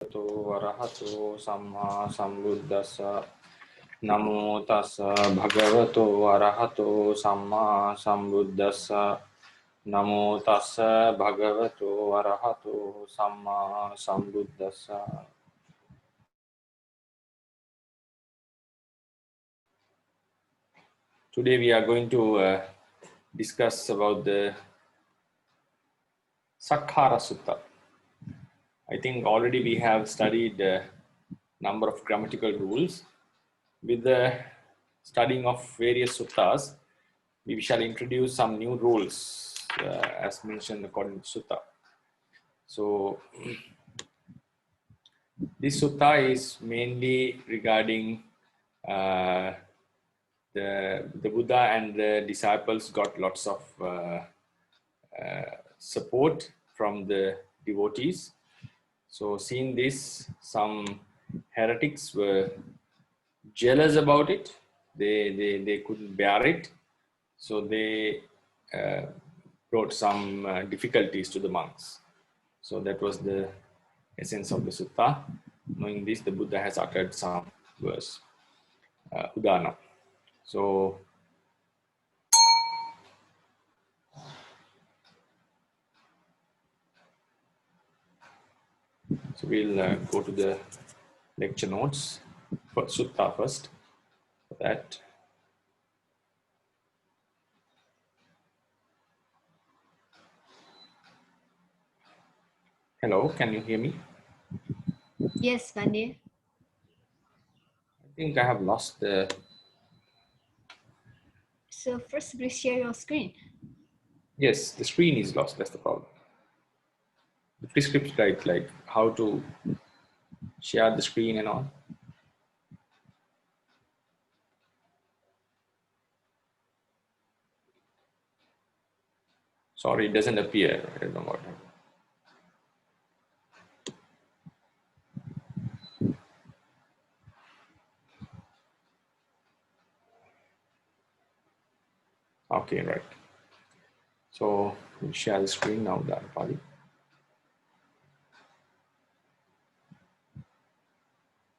Arahato Samma Sambuddhassa. Namo tassa bhagavato arahato samma sambuddhassa. Namo tassa bhagavato arahato samma sambuddhassa. Today we are going to discuss about the Sakkara Sutta. I think already we have studied a number of grammatical rules. With the studying of various suttas, we shall introduce some new rules as mentioned according to sutta. So this sutta is mainly regarding the Buddha and the disciples got lots of support from the devotees. So seeing this, some heretics were jealous about it. They couldn't bear it. So they brought some difficulties to the monks. So that was the essence of the sutta. Knowing this, the Buddha has uttered some verse, Udāna. So we'll go to the lecture notes for sutta first. For that, hello, can you hear me? Yes, Bhante. I think I have lost the. So first, please share your screen. Yes, the screen is lost. That's the problem. The prescript, right? Like how to share the screen and all. Sorry, it doesn't appear. I don't know what happened. Okay, right. So we'll share the screen now, Pāļi.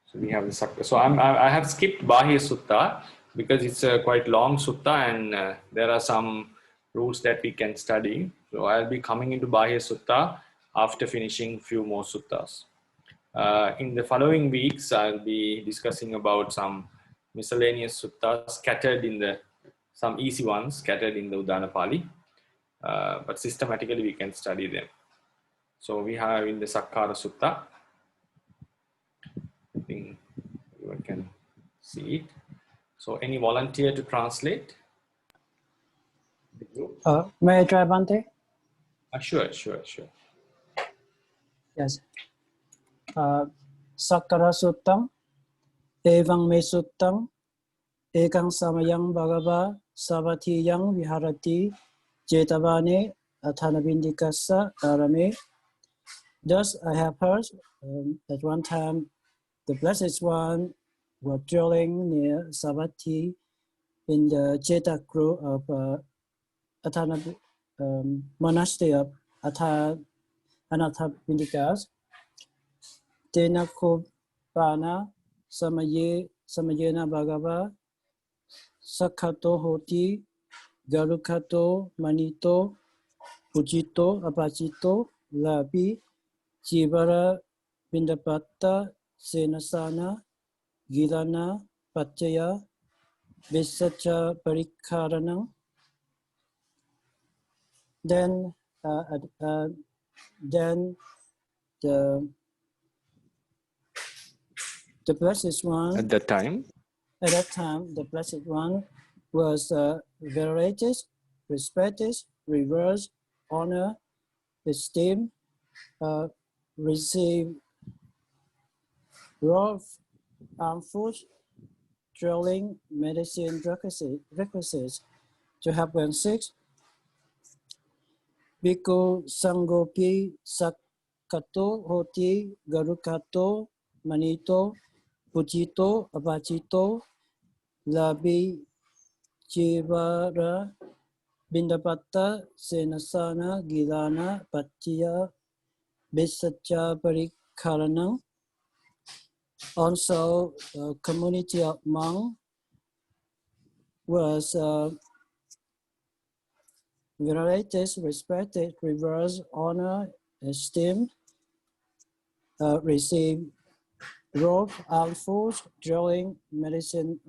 So we have the Sakkara. So I have skipped Bahya Sutta because it's a quite long sutta and there are some rules that we can study. So I'll be coming into Bahya Sutta after finishing few more suttas. In the following weeks, I'll be discussing about some miscellaneous suttas scattered in the, some easy ones scattered in the Udāna Pāļi. But systematically we can study them. So we have in the Sakkara Sutta, I think everyone can see it. So any volunteer to translate? May I try, Bhante? Sure. Yes. Sakkara Suttam, Evang Me Suttam, Ekang Samayang Bhagava Savatiyang Viharati Jetavane Athanabindikasa Arame. Thus I have heard at one time the Blessed One were dwelling near Savatthi in the Jeta grove of monastery of Anathabindikas. Tenakobana Samayena Bhagava Sakhato Hoti Garukato Manito Pujito Apachito Labi Jivara Vindapata Senasana Gilana Pachaya Visacha Parikaranam. Then the Blessed One At that time, the Blessed One was venerated, respected, revered, honored, esteemed, received raw food, drilling, medicine requisites to help when sick. Bhikkhu Sangopi Sakkato Hoti Garukato Manito Pujito Abhajito Labi Jivara Bindapata Senasana Gilana Patiya Bisacha Parikaranam. Also, the community of monks was venerated, respected, revered, honored, esteemed, received robe, armed force, drilling, medicine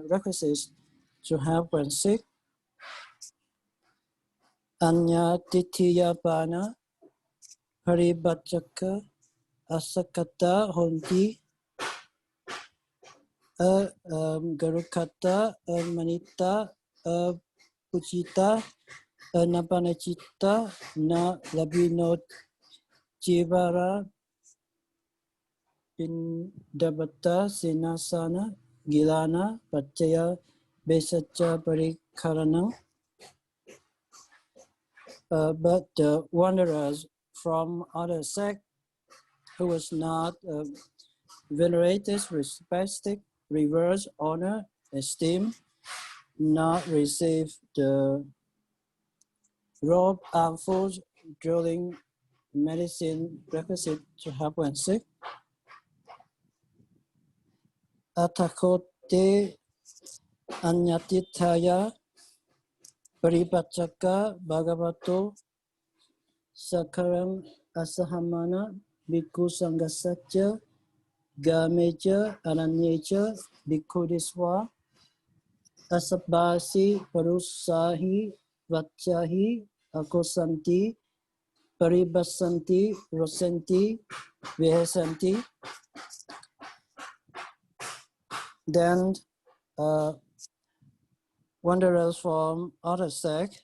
requisites to help when sick. Anya Titiyapana, Haribachaka, Asakata Honti, Garukata, Manita, Puchita, Napanachita, Na Labino Jivara, Pindabata, Sinasana, Gilana, Pachaya, Besacha Parikaranam. But the wanderers from other sects who was not venerated, respected, revered, honored, esteemed, not receive the robe, armed force, drilling, medicine requisite to help when sick. Atakote Anyatithaya Paripachaka Bhagavato Sakaram Asahamana Bhikkhu Sangasacha Gamecha Aranyecha Bhikkhudiswa Asabasi Parusahi Vachahi Akosanti Paribasanti Rosanti Vihasanti. Then wanderers from other sects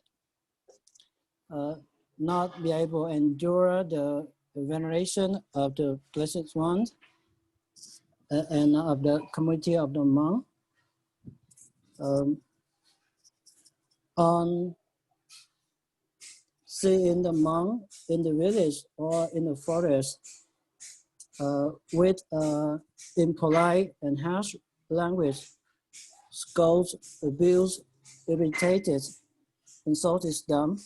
not be able to endure the veneration of the Blessed One and of the community of the monk. On seeing the monk in the village or in the forest with impolite and harsh language, scolds, abuse, irritated, insulted them.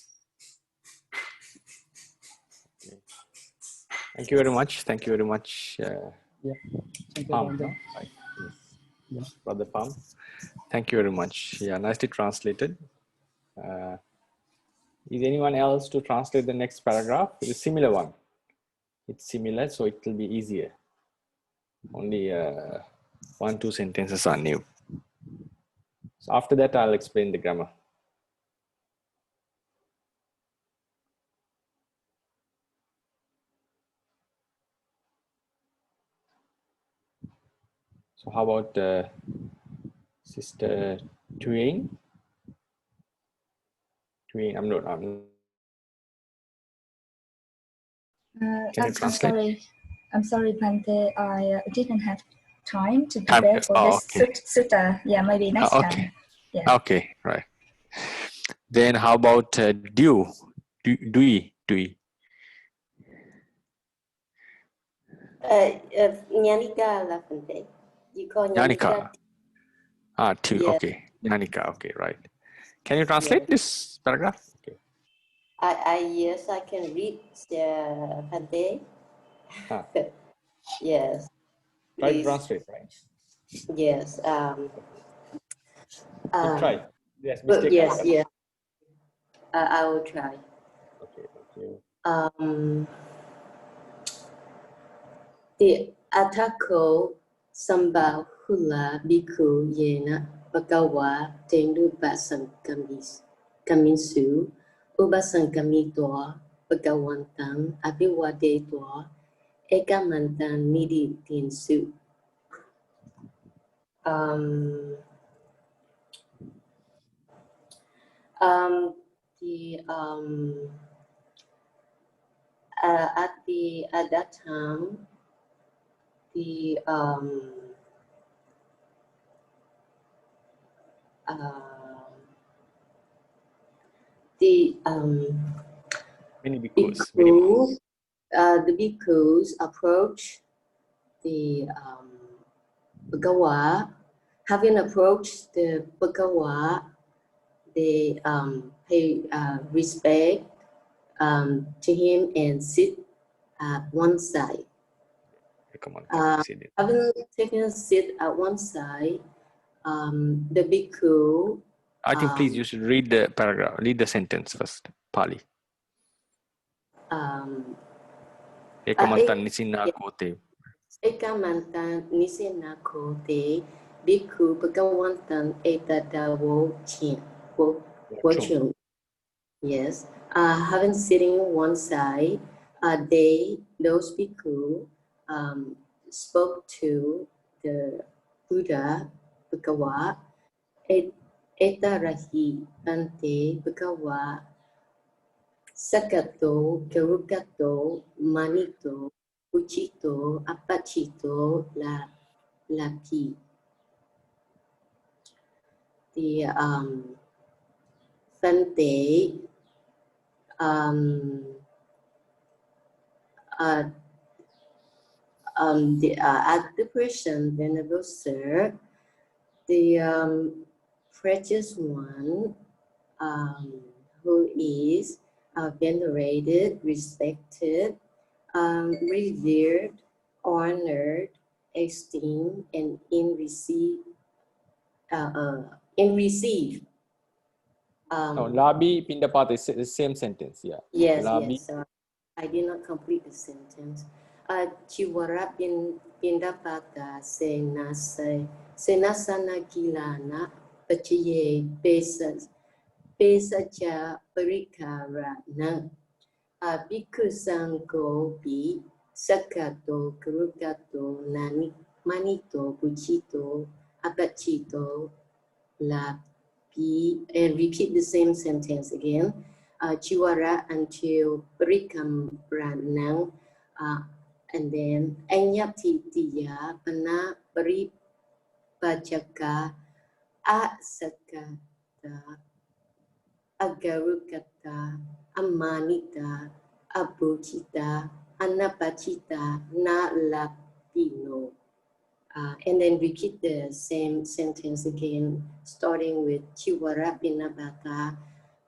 Thank you very much. Thank you very much. Yeah. Thank you, Palm, Bhante. no? Right. Yes. Yeah. Brother Palm. Thank you very much. Yeah, nicely translated. Is anyone else to translate the next paragraph? It's a similar one. It's similar, so it will be easier. Only 1-2 sentences are new. So after that, I'll explain the grammar. So how about Sister Tuing? Tuing, I'm not. Can you translate? I'm sorry, Bhante. I didn't have time to Time. prepare for this Okay. sutta. Yeah, maybe next Okay. time. Yeah. Okay, right. Then how about Dui? Nyanika là phần thể. You call Yanika. Two. Yes. Okay. Yanika. Okay, right. Can you translate this paragraph? Okay. Yes, I can read the Bhante. Ah. Yes. Try to Please. translate, right? Yes. Try. Yes, mistake. Yes, yes. I will try. Okay, thank you. The Atako Sambahula Bhikkhu Yena Bhagawa Tenupa Sankaminsu Ubasankamitoa Bhagawantang Abhiwadetoa Ekamantan Nidi Tinsu. At that time, the Many bhikkhus. Many monks. The bhikkhus approach the Bhagawa. Having approached the Bhagawa, they pay respect to him and sit at one side. recommend having taken a seat at one side, the bhikkhu. I think please you should read the paragraph, read the sentence first, Pāļi. Ekamantan nisinna kote. Ekamantan nisinna kote, bhikkhu bhagavantan etadavo vochum. Yes. Having sitting one side, those bhikkhu spoke to the Buddha, Bhagawa, etarahi bhante Bhagawa, sakato, karukato, manito, uchito, apachito, lapi. The Bhante at the present Venerable Sir, the precious one who is venerated, respected, revered, honored, esteemed, and in receive. No, Labi Pindapata is the same sentence. Yeah. Yes, Labi. yes. I did not complete the sentence. Chiwara Pindapata senasana kilana pachiye pesacha parikarana bhikkhu sangho pi sakato karukato manito buchito apachito lapi, and repeat the same sentence again. Chiwara until Parikam Ranang, and then Anyati Tiya Pana Paripajaka Asakata Agarukata Amanita Abuchita Anapachita Na Lapino. And then repeat the same sentence again, starting with Chiwara Pinabata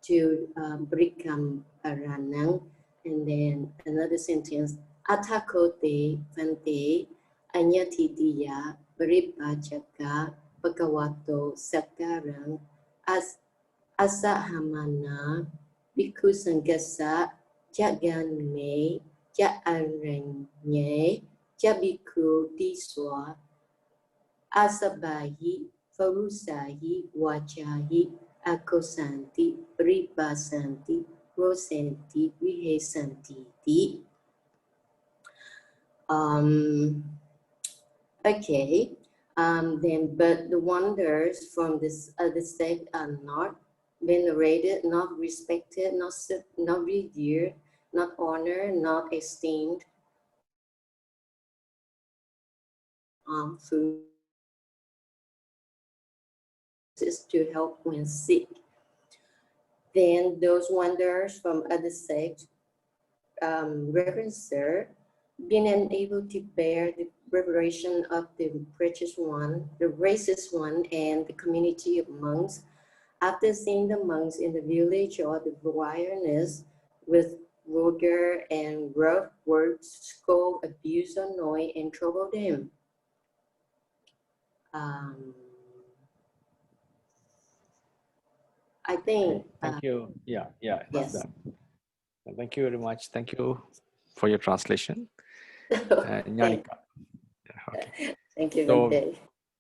to Brikam Paranang, and then another sentence, Atakote Vante Anyatitiya Paripachaka Bhagavato Sakarang Asahamana Bhikkhu Sangasa Jaganme Jaaranye Jabhikkhu Diswa Asabahi, Farusahi, Wachahi, Akosanti, Ripasanti, Rosanti, Vihesanti. Okay. Then, but the wonders from this other sect are not venerated, not respected, not revered, not honored, not esteemed. Food is to help when sick. Then those wonders from other sects, Reverend Sir, being unable to bear the revelation of the precious one, the racist one, and the community of monks, after seeing the monks in the village or the wilderness with vulgar and rough words, scold, abuse, annoy, and trouble them. I think. Thank you. Yeah. Yes. Thank you very much. Thank you for your translation. Nyanika. Okay. Thank you, So, Bhante.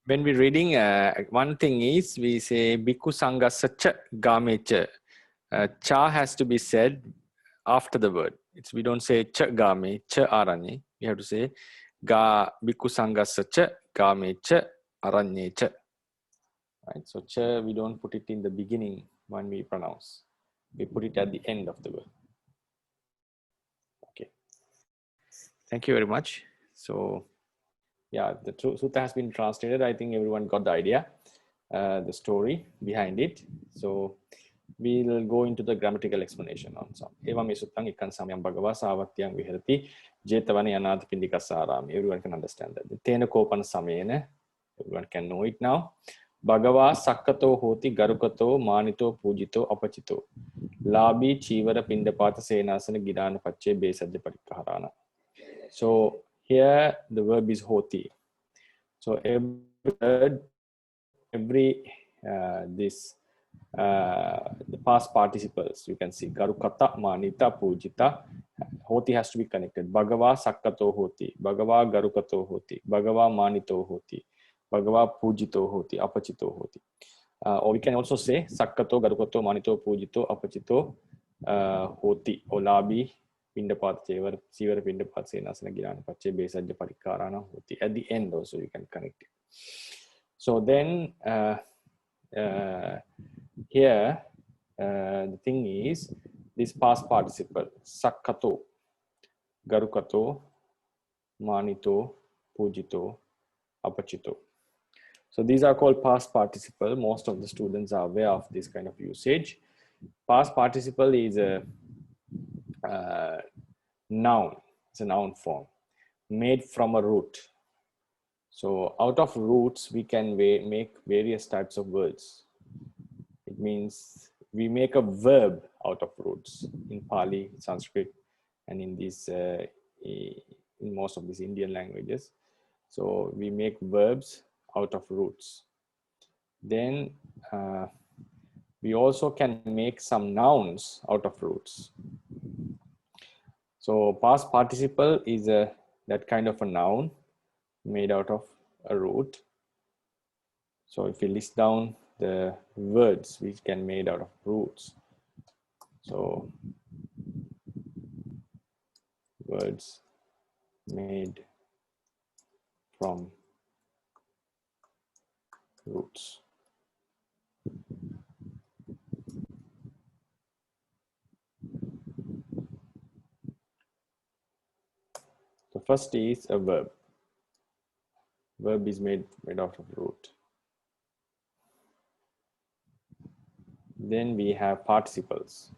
when we're reading, one thing is we say Bhikkhu Sangasa cha gamecha. Cha has to be said after the word. We don't say cha game, cha aranye. We have to say ga Bhikkhu Sangasa cha gamecha aranye cha. Right? So cha we don't put it in the beginning when we pronounce. We put it at the end of the word. Okay. Thank you very much. So yeah, the sutta has been translated. I think everyone got the idea, the story behind it. So we'll go into the grammatical explanation also. Evam suttang ikkan samyam bhagava savatyang viharati jetavane anathapindikasarami. Everyone can understand that. The tena kopana samena, everyone can know it now. Bhagava sakkato hoti garukato manito pujito apachito. Labi chivara pindapata senasana gidana pache besajya parikaharana. So here the verb is hoti. So every word, every the past participles, you can see garukata, manita, pujita, hoti has to be connected. Bhagava sakkato hoti, Bhagava garukato hoti, Bhagava manito hoti, Bhagava pujito hoti, apachito hoti. Or we can also say sakkato, garukato, manito, pujito, apachito hoti, olabi, pindapat, sivara pindapat, senasana girana pache, besajja parikarana hoti. At the end also you can connect it. So then here the thing is this past participle sakkato, garukato, manito, pujito, apachito. So these are called past participle. Most of the students are aware of this kind of usage. Past participle is a noun. It's a noun form made from a root. So out of roots we can make various types of words. It means we make a verb out of roots in Pali, Sanskrit, and in these in most of these Indian languages. So we make verbs out of roots. Then we also can make some nouns out of roots. So past participle is that kind of a noun made out of a root. So if we list down the words which can made out of roots, so words made from roots. So first is a verb. Verb is made out of root. Then we have participles.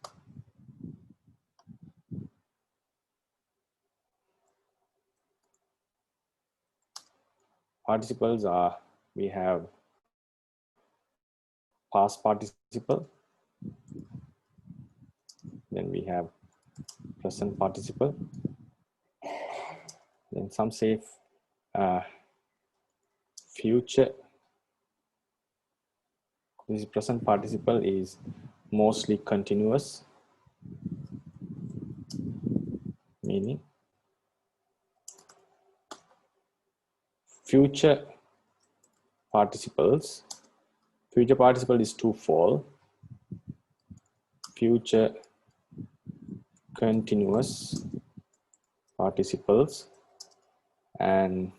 Participles are, we have past participle, then we have present participle, then some say future. This present participle is mostly continuous, meaning future participles. Future participle is twofold. Future continuous participles and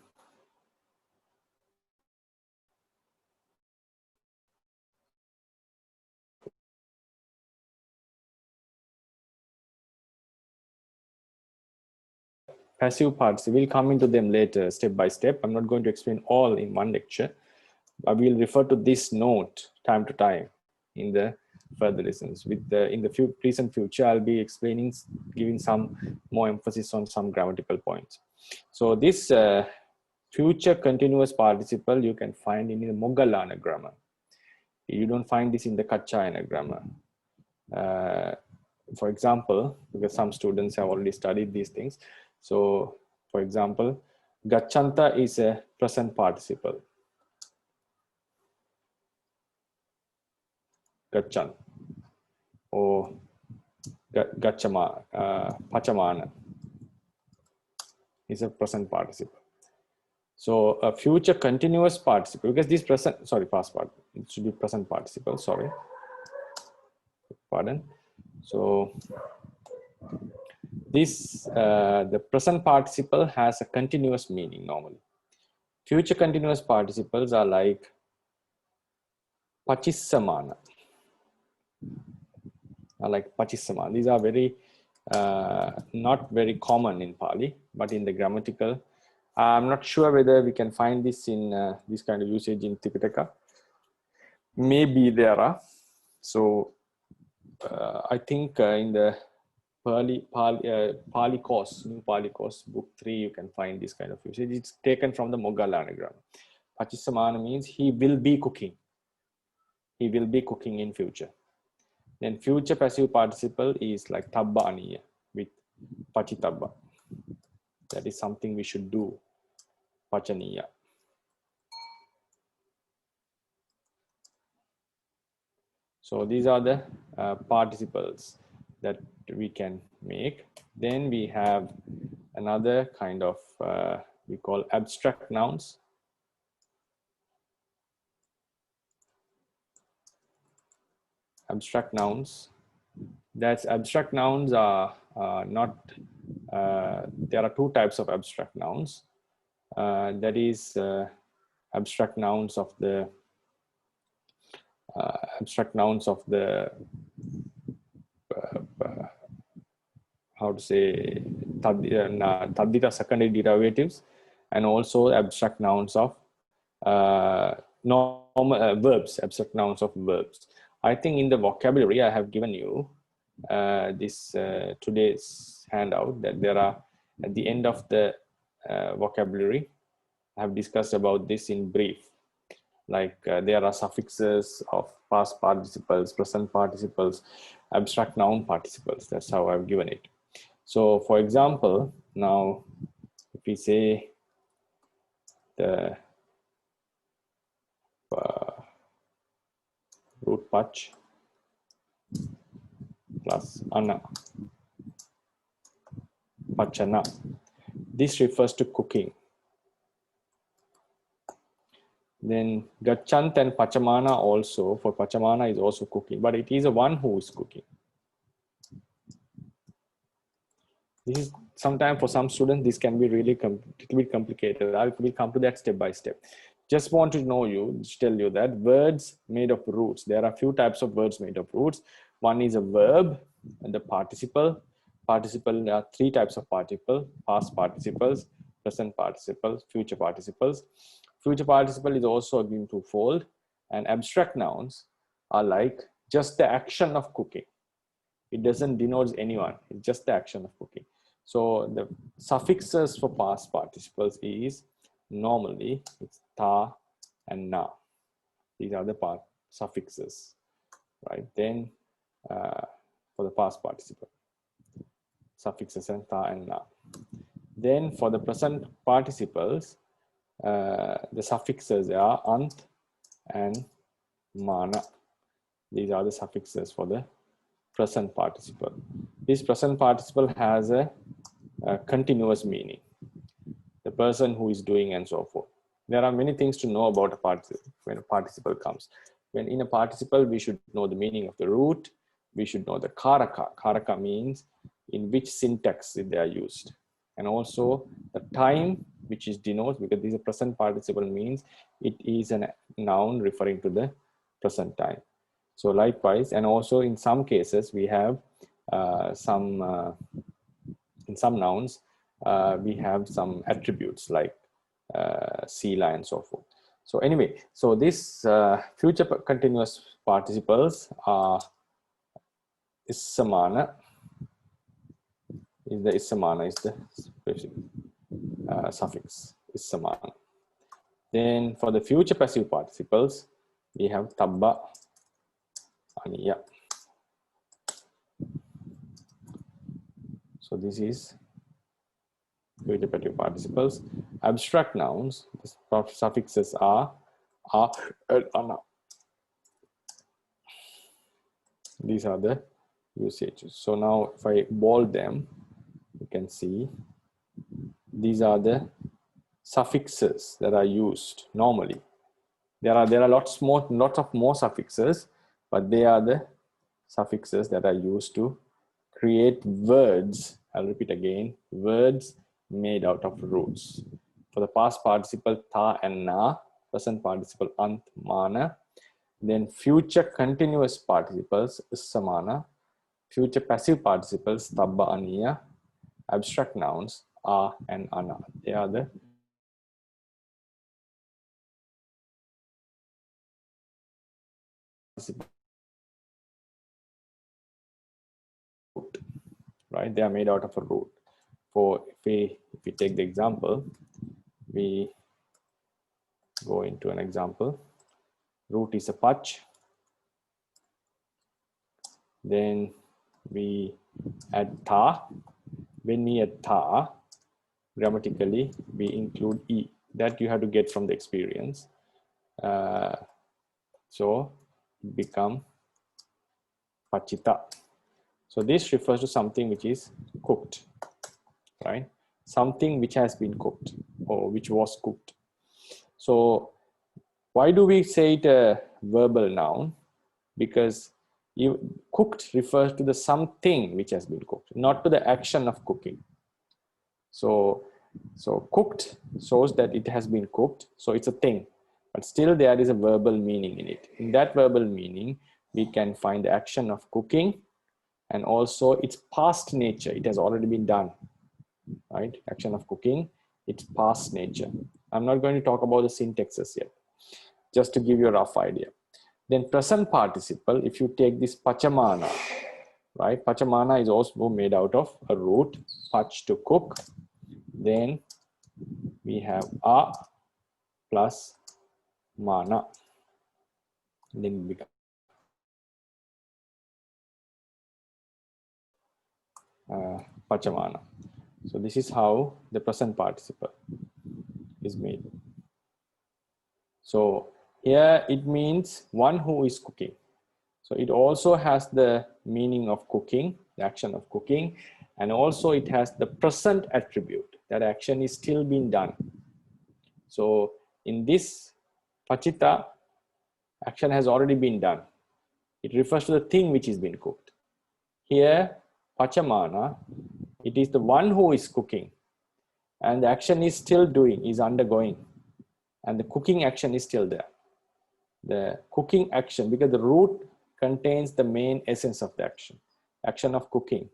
passive participle. We'll come into them later step by step. I'm not going to explain all in one lecture. I will refer to this note time to time in the further lessons. With the in the recent future, I'll be explaining, giving some more emphasis on some grammatical points. So this future continuous participle you can find in the Moggallana grammar. You don't find this in the Kachayana grammar. For example, because some students have already studied these things. So, for example, Gachanta is a present participle. Gachan or Gachama, Pachamana is a present participle. So a future continuous participle, because this present, sorry, past part, it should be present participle, sorry, pardon. So this, the present participle has a continuous meaning normally. Future continuous participles are like Pachissamana. These are very, not very common in Pali, but in the grammatical, I'm not sure whether we can find this in this kind of usage in Tipitaka. Maybe there are. So I think in the Pāļi course, new Pāļi course, book 3, you can find this kind of usage. It's taken from the Moggallana grammar. Pachissamana means he will be cooking. He will be cooking in future. Then future passive participle is like tabbaniya with pachitabba. That is something we should do. Pachaniya. So these are the participles that we can make. Then we have another kind of we call abstract nouns. Abstract nouns. That's abstract nouns are not. There are two types of abstract nouns. That is abstract nouns of the how to say tadita secondary derivatives, and also abstract nouns of normal verbs, abstract nouns of verbs. I think in the vocabulary I have given you this today's handout that there are at the end of the vocabulary. I have discussed about this in brief. Like there are suffixes of past participles, present participles, abstract noun participles. That's how I've given it. So for example, now if we say the root pach plus ana, pachana, this refers to cooking. Then gachant and pachamana also, for pachamana is also cooking, but it is a one who is cooking. This is sometimes for some students, this can be really a little bit complicated. I will come to that step by step. Just want to tell you that words made of roots, there are a few types of words made of roots. One is a verb and the participle. Participle, there are three types of participle: past participles, present participles, future participles. Future participle is also again twofold, and abstract nouns are like just the action of cooking. It doesn't denote anyone, it's just the action of cooking. So the suffixes for past participles is normally it's ta and na. These are the suffixes, right? Then for the past participle, suffixes and ta and na. Then for the present participles, the suffixes are ant and mana. These are the suffixes for the present participle. This present participle has a continuous meaning. The person who is doing and so forth. There are many things to know about a participle when a participle comes. When in a participle, we should know the meaning of the root. We should know the karaka. Karaka means in which syntax they are used. And also the time which is denoted, because this is a present participle, means it is a noun referring to the present time. So likewise, and also in some cases we have in some nouns we have some attributes like sila and so forth. So anyway, so this future continuous participles are issamana. Is the issamana is the suffix issamana. Then for the future passive participles, we have tabba, aniya. So this is future passive participles. Abstract nouns, the suffixes are and ana. These are the usages. So now if I bold them, you can see these are the suffixes that are used normally. There are lots of more suffixes, but they are the suffixes that are used to create words. I'll repeat again, words made out of roots. For the past participle ta and na, present participle ant, mana. Then future continuous participles samana, future passive participles tabba, aniya, abstract nouns are and ana. They are the root, right? They are made out of a root. For if we take the example, we go into an example. Root is a pach. Then we add ta. When we add ta, grammatically we include E. That you have to get from the experience. So become pachita. So this refers to something which is cooked, right? Something which has been cooked or which was cooked. So why do we say it a verbal noun? Because cooked refers to the something which has been cooked, not to the action of cooking. So cooked shows that it has been cooked, so it's a thing, but still there is a verbal meaning in it. In that verbal meaning, we can find the action of cooking and also its past nature. It has already been done, right? Action of cooking, its past nature. I'm not going to talk about the syntaxes yet, just to give you a rough idea. Then present participle, if you take this pachamana, right? Pachamana is also made out of a root, pach to cook. Then we have a plus mana. Then we become pachamana. So this is how the present participle is made. So here it means one who is cooking. So it also has the meaning of cooking, the action of cooking, and also it has the present attribute. That action is still being done. So in this pachita, action has already been done. It refers to the thing which is being cooked. Here, pachamana, it is the one who is cooking, and the action is still doing, is undergoing, and the cooking action is still there. The cooking action, because the root contains the main essence of the action of cooking.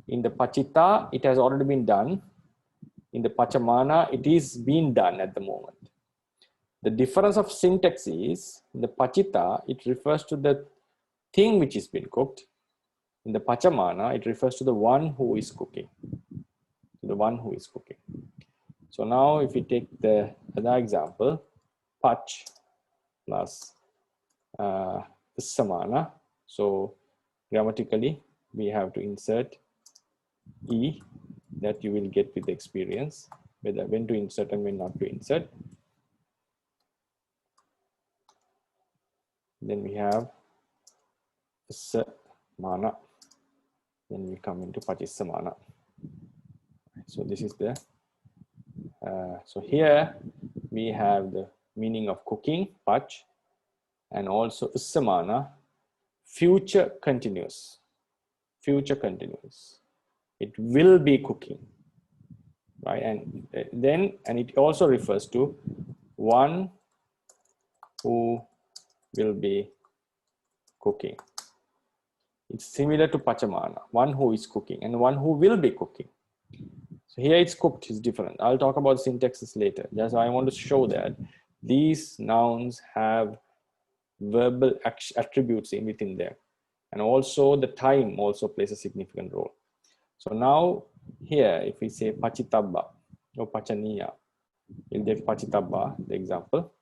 In the pachita, it has already been done. In the pachamana, it is being done at the moment. The difference of syntax is, in the pachita, it refers to the thing which is being cooked. In the pachamana, it refers to the one who is cooking. The one who is cooking. So now if we take the other example, pach plus samana. So grammatically, we have to insert E, that you will get with the experience, whether when to insert and when not to insert. Then we have samana. Then we come into pachissamana. So this is the, so here we have the meaning of cooking, pach, and also samana, future continuous. Future continuous. It will be cooking, right? And then, and it also refers to one who will be cooking. It's similar to pachamana, one who is cooking and one who will be cooking. So here it's cooked, is different. I'll talk about syntaxes later. Just I want to show that these nouns have verbal attributes within there. And also the time also plays a significant role. So now here, if we say pachitabba or pachaniya, we'll take pachitabba, the example.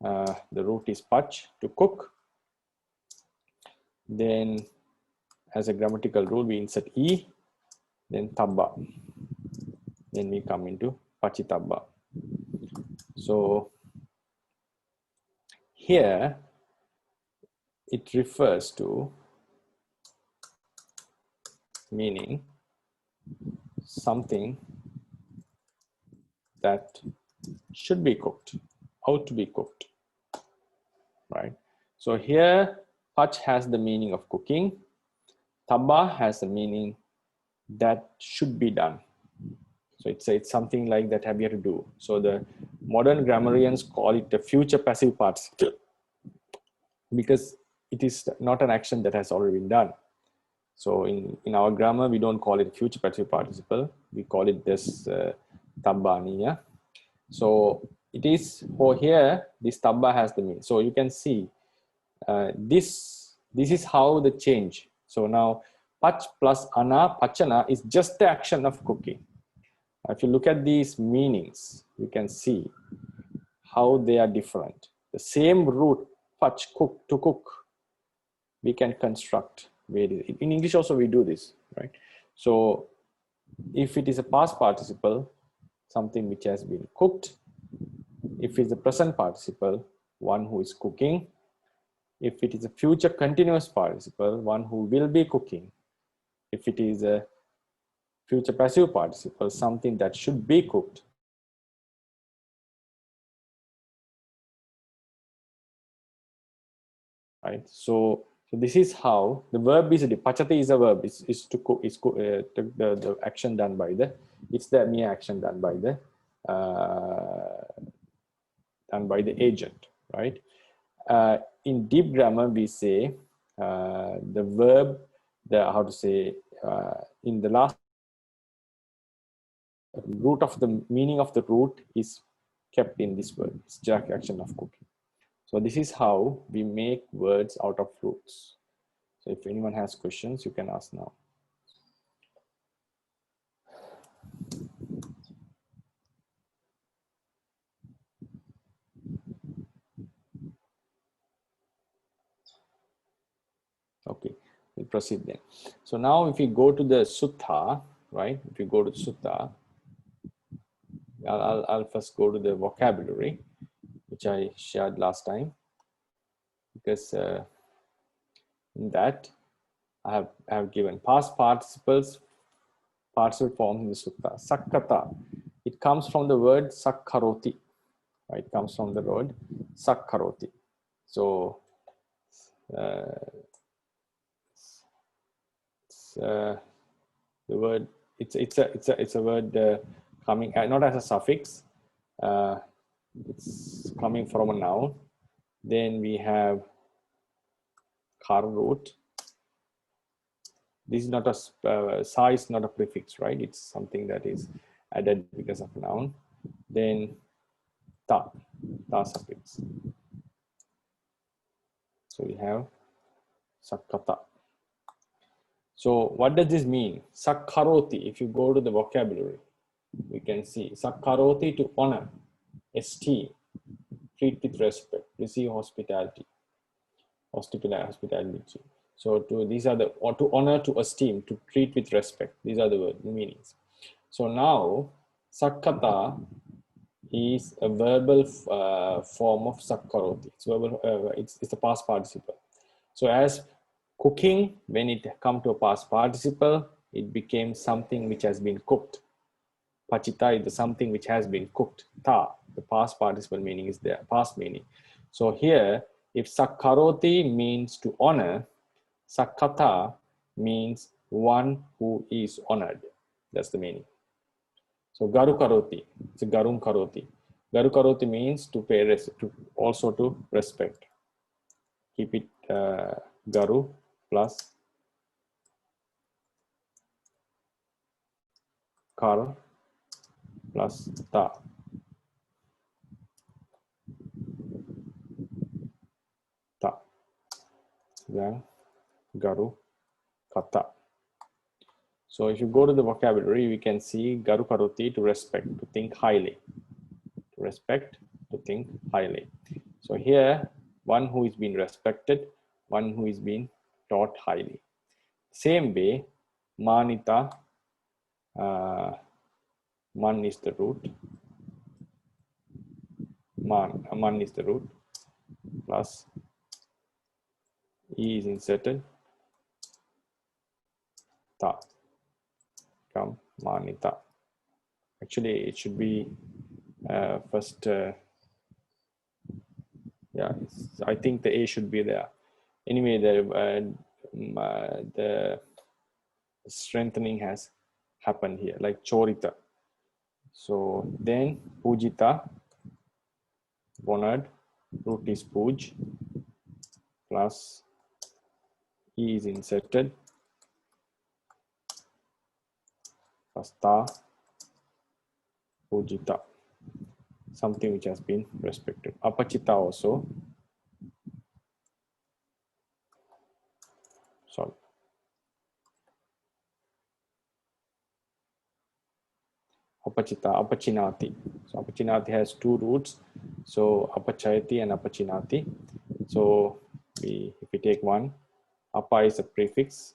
The root is pach, to cook. Then as a grammatical rule, we insert E, then tabba. Then we come into pachitabba. So here it refers to meaning something that should be cooked, how to be cooked, right? So here pach has the meaning of cooking, tabba has the meaning that should be done. So it's something like that have you to do. So the modern grammarians call it a future passive participle because it is not an action that has already been done. So in our grammar, we don't call it future passive participle. We call it this tabbaniya. So it is for here, this tabba has the meaning. So you can see this is how the change. So now pach plus ana, pachana is just the action of cooking. If you look at these meanings, you can see how they are different. The same root, pach, cook, to cook, we can construct. In English also we do this, right? So If it is a past participle, something which has been cooked. If it's a present participle, one who is cooking. If it is a future continuous participle, one who will be cooking. If it is a future passive participle, something that should be cooked. Right. So this is how the verb is. Pachati is a verb. Is to cook. Is the action done by the. It's the mere action done by the agent. Right. In deep grammar, we say the verb. How to say in the last root of the meaning of the root is kept in this word. It's just action of cooking. So this is how we make words out of roots. So if anyone has questions, you can ask now. Okay, we'll proceed then. So now if we go to the sutta, right? If you go to the sutta, I'll first go to the vocabulary, which I shared last time, because in that I have given past participles, participle forms in the sutta. Sakkata, it comes from the word sakkaroti, right? It comes from the word sakkaroti. So the word it's a word coming not as a suffix. It's coming from a noun. Then we have kar root. This is not a sa is not a prefix, right? It's something that is added because of a noun. Then ta suffix. So we have sakkata. So what does this mean? Sakkaroti. If you go to the vocabulary, we can see sakkaroti, to honor, esteem, treat with respect, receive hospitality. So these are the, or to honor, to esteem, to treat with respect. These are the meanings. So now sakkata is a verbal form of sakkaroti. It's verbal. It's the past participle. So as cooking, when it comes to a past participle, it became something which has been cooked. Pachita is something which has been cooked. Ta, the past participle meaning is there, past meaning. So here, if sakkaroti means to honor, sakkata means one who is honored. That's the meaning. So garu karoti, it's a garum karoti. Garu karoti means to pay also to respect. Keep it garu plus kar plus ta. Ta. Then garu kata. So if you go to the vocabulary, we can see garu karoti, to respect, to think highly. To respect, to think highly. So here, one who is being respected, one who is being taught highly. Same way, manita, man is the root. Man is the root, plus e is inserted, ta, come manita. Actually, it should be first. Yeah, I think the a should be there. Anyway, the strengthening has happened here, like chorita. So then pujita, honored, root is puj, plus e is inserted, plus ta, pujita, something which has been respected. Apachita also. Sorry. Apachita, apachinati. So apachinati has two roots. So apachayati and apachinati. So if we take one, apa is a prefix.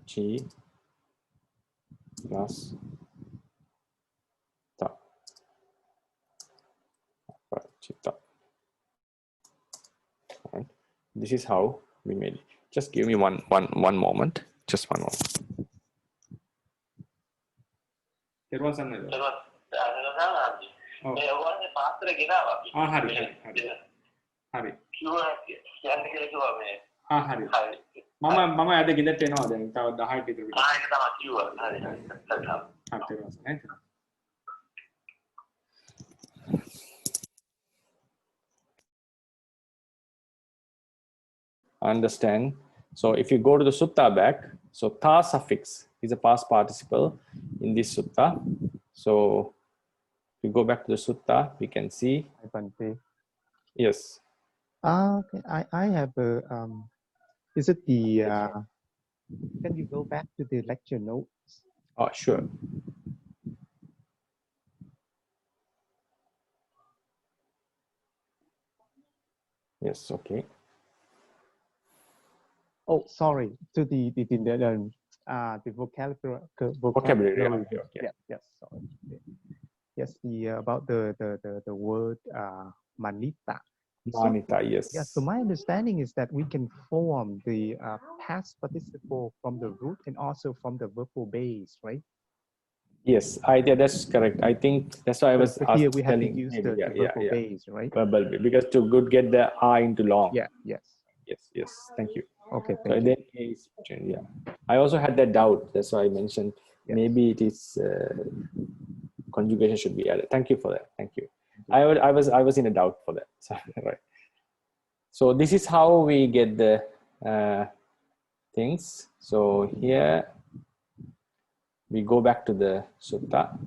Chi plus ta. Apachita. Right. This is how we made it. Just give me one moment. Just one moment. There was another. Oh. Hari. Hari. මම අද ගෙදරට එනවා දැන් තව 10ට විතර විතර. ඒක තමයි කිව්වා. හරි. Understand. So if you go to the sutta back, so ta suffix is a past participle in this sutta. So if you go back to the sutta, we can see. Bhante. Yes. Okay. I have a is it the can you go back to the lecture notes? Oh, sure. Yes, okay. Oh, sorry. To the vocabulary. Vocabulary. Okay. Yeah, yes. Sorry. Yes, about the word manita. Manita, yes. Yeah. So my understanding is that we can form the past participle from the root and also from the verbal base, right? Yes, that's correct. I think that's why I was here we have telling to use maybe, the verbal base, right? Verbal base, because to get the R into long. Yeah. Yes. Yes. Thank you. Okay. So in that case, yeah. I also had that doubt. That's why I mentioned maybe it is conjugation should be added. Thank you for that. Thank you. I was in a doubt for that. So, right. So this is how we get the things. So here we go back to the sutta.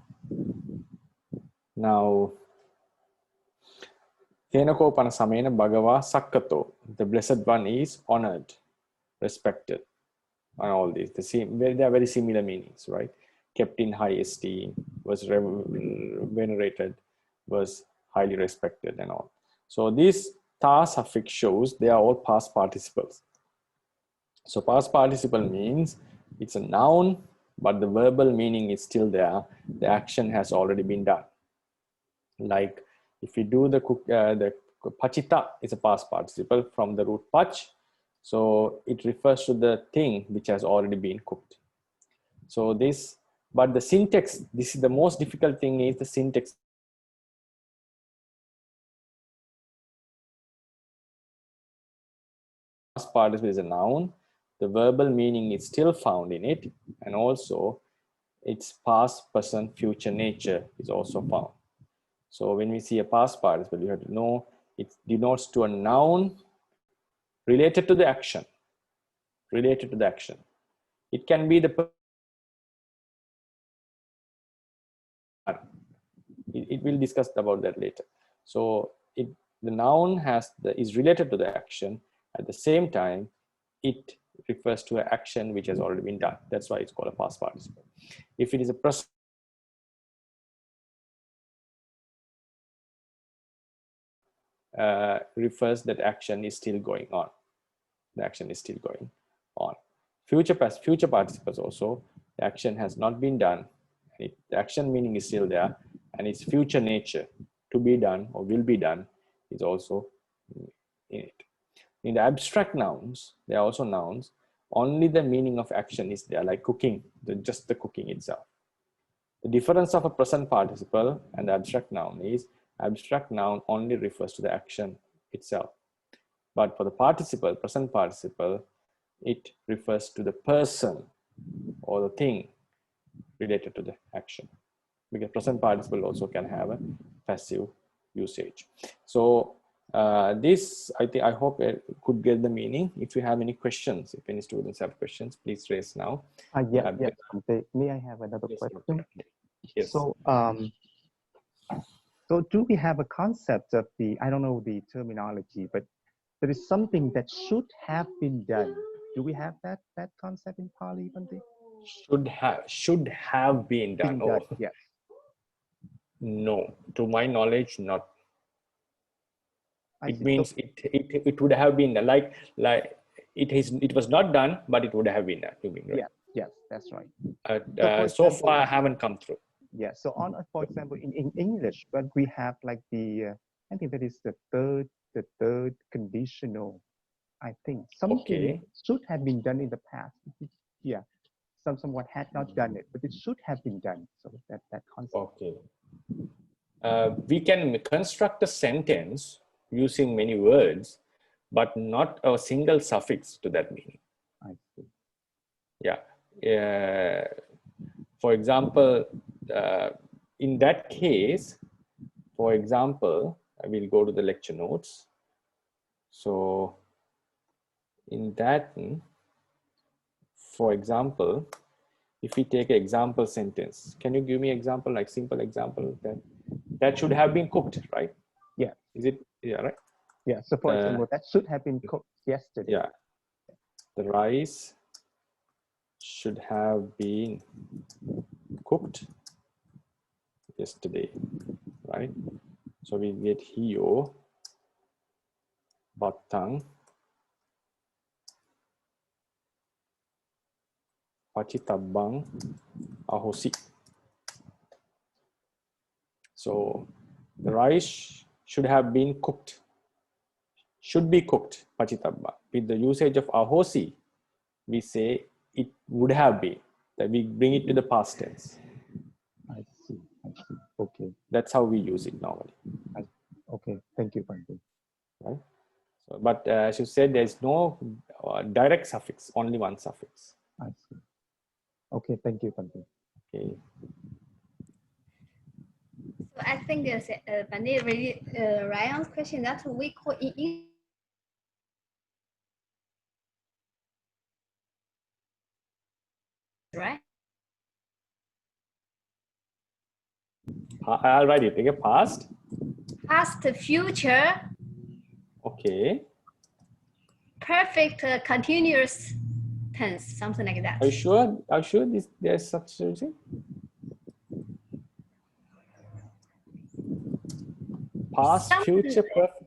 Now, Kenako Panasamena Bhagava Sakkato, the Blessed One is honored, respected, and all these. They are very similar meanings, right? Kept in high esteem, was venerated, was highly respected, and all. So this ta suffix shows they are all past participles. So past participle means it's a noun, but the verbal meaning is still there. The action has already been done. Like if you do the pachita is a past participle from the root pach. So it refers to the thing which has already been cooked. So but the syntax, this is the most difficult thing is the syntax. Past participle is a noun. The verbal meaning is still found in it. And also its past, present, future nature is also found. So when we see a past participle, you have to know it denotes to a noun related to the action. It can be it will discuss about that later. So the noun is related to the action. At the same time, it refers to an action which has already been done. That's why it's called a past participle. If it is a present, refers that action is still going on. The action is still going on. Future participles also, the action has not been done. The action meaning is still there, and its future nature, to be done or will be done, is also in it. In the abstract nouns, they are also nouns. Only the meaning of action is there, like cooking, just the cooking itself. The difference of a present participle and the abstract noun is abstract noun only refers to the action itself. But for the participle, present participle, it refers to the person or the thing related to the action. Because present participle also can have a passive usage. So this, I hope it could get the meaning. If you have any questions, if any students have questions, please raise now. Yes. May I have another question? Yes. So do we have a concept of I don't know the terminology, but there is something that should have been done. Do we have that concept in Pāļi, Bhante? Should have been done. Yes. No, to my knowledge, not. It means it would have been like it was not done, but it would have been done. Yes, that's right. So for example, far I haven't come through. Yeah. So on, for example, in English, when we have like the, I think that is the third conditional. I think something Okay. should have been done in the past. Yeah. Someone had not done it, but it should have been done. So that concept. Okay. We can construct a sentence using many words, but not a single suffix to that meaning. I see. Yeah. For example, in that case, for example, I will go to the lecture notes. So in that, for example, if we take an example sentence, can you give me example, like simple example that should have been cooked, right? Yeah. Is it? Yeah, right. Yeah. So for example, that should have been cooked yesterday. Yeah. The rice should have been cooked yesterday, right? So we get hiyo, batang, pachitabang, ahosi. So the rice should have been cooked, should be cooked, pachitabang. With the usage of ahosi, we say it would have been, that we bring it to the past tense. I see. Okay. That's how we use it normally. Okay. Thank you, Bhante. Right? So, but as you said, there's no direct suffix, only one suffix. I see. Okay. Thank you, Bhante. Okay. So I think Bhante really right on question that we call in English, right? I'll write it. Okay, past. Past, future, Okay. perfect, continuous tense, something like that. Are you sure? Are you sure there's such a thing? Past, Something future, perfect.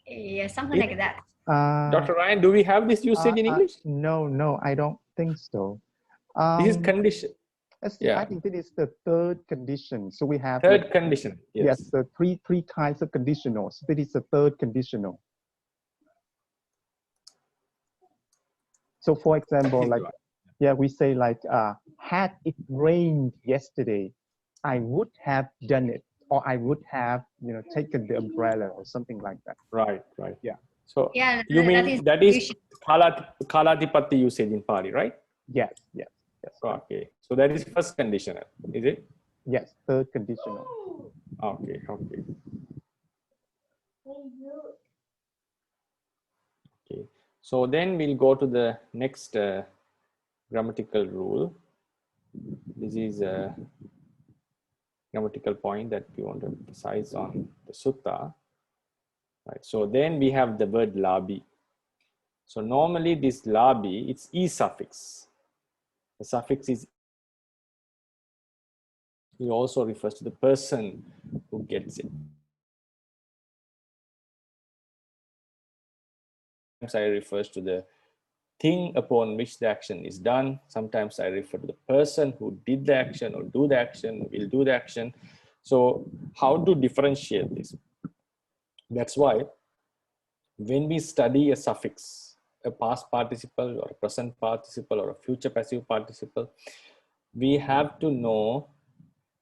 Yeah, something like that. Dr. Ryan, do we have this usage in English? No, I don't think so. This is condition. Let's see, Yeah. I think this is the third condition. So we have Third condition. yes, the three kinds of conditionals. This is the third conditional. So for example, like, yeah, we say like, had it rained yesterday, I would have done it, or I would have, taken the umbrella or something like that. Right. Yeah. So Yeah, you mean that is Kalatipatti usage in Pāļi, right? Yes. Okay. So that is first conditional, is it? Yes, third conditional. Okay. So then we'll go to the next grammatical rule. This is a grammatical point that we want to emphasize on the sutta. Right. So then we have the word labi. So normally this labi, it's e suffix. The suffix is, it also refers to the person who gets it. Sometimes I refers to the thing upon which the action is done. Sometimes I refer to the person who did the action or do the action, will do the action. So how to differentiate this? That's why when we study a suffix, a past participle or a present participle or a future passive participle, we have to know,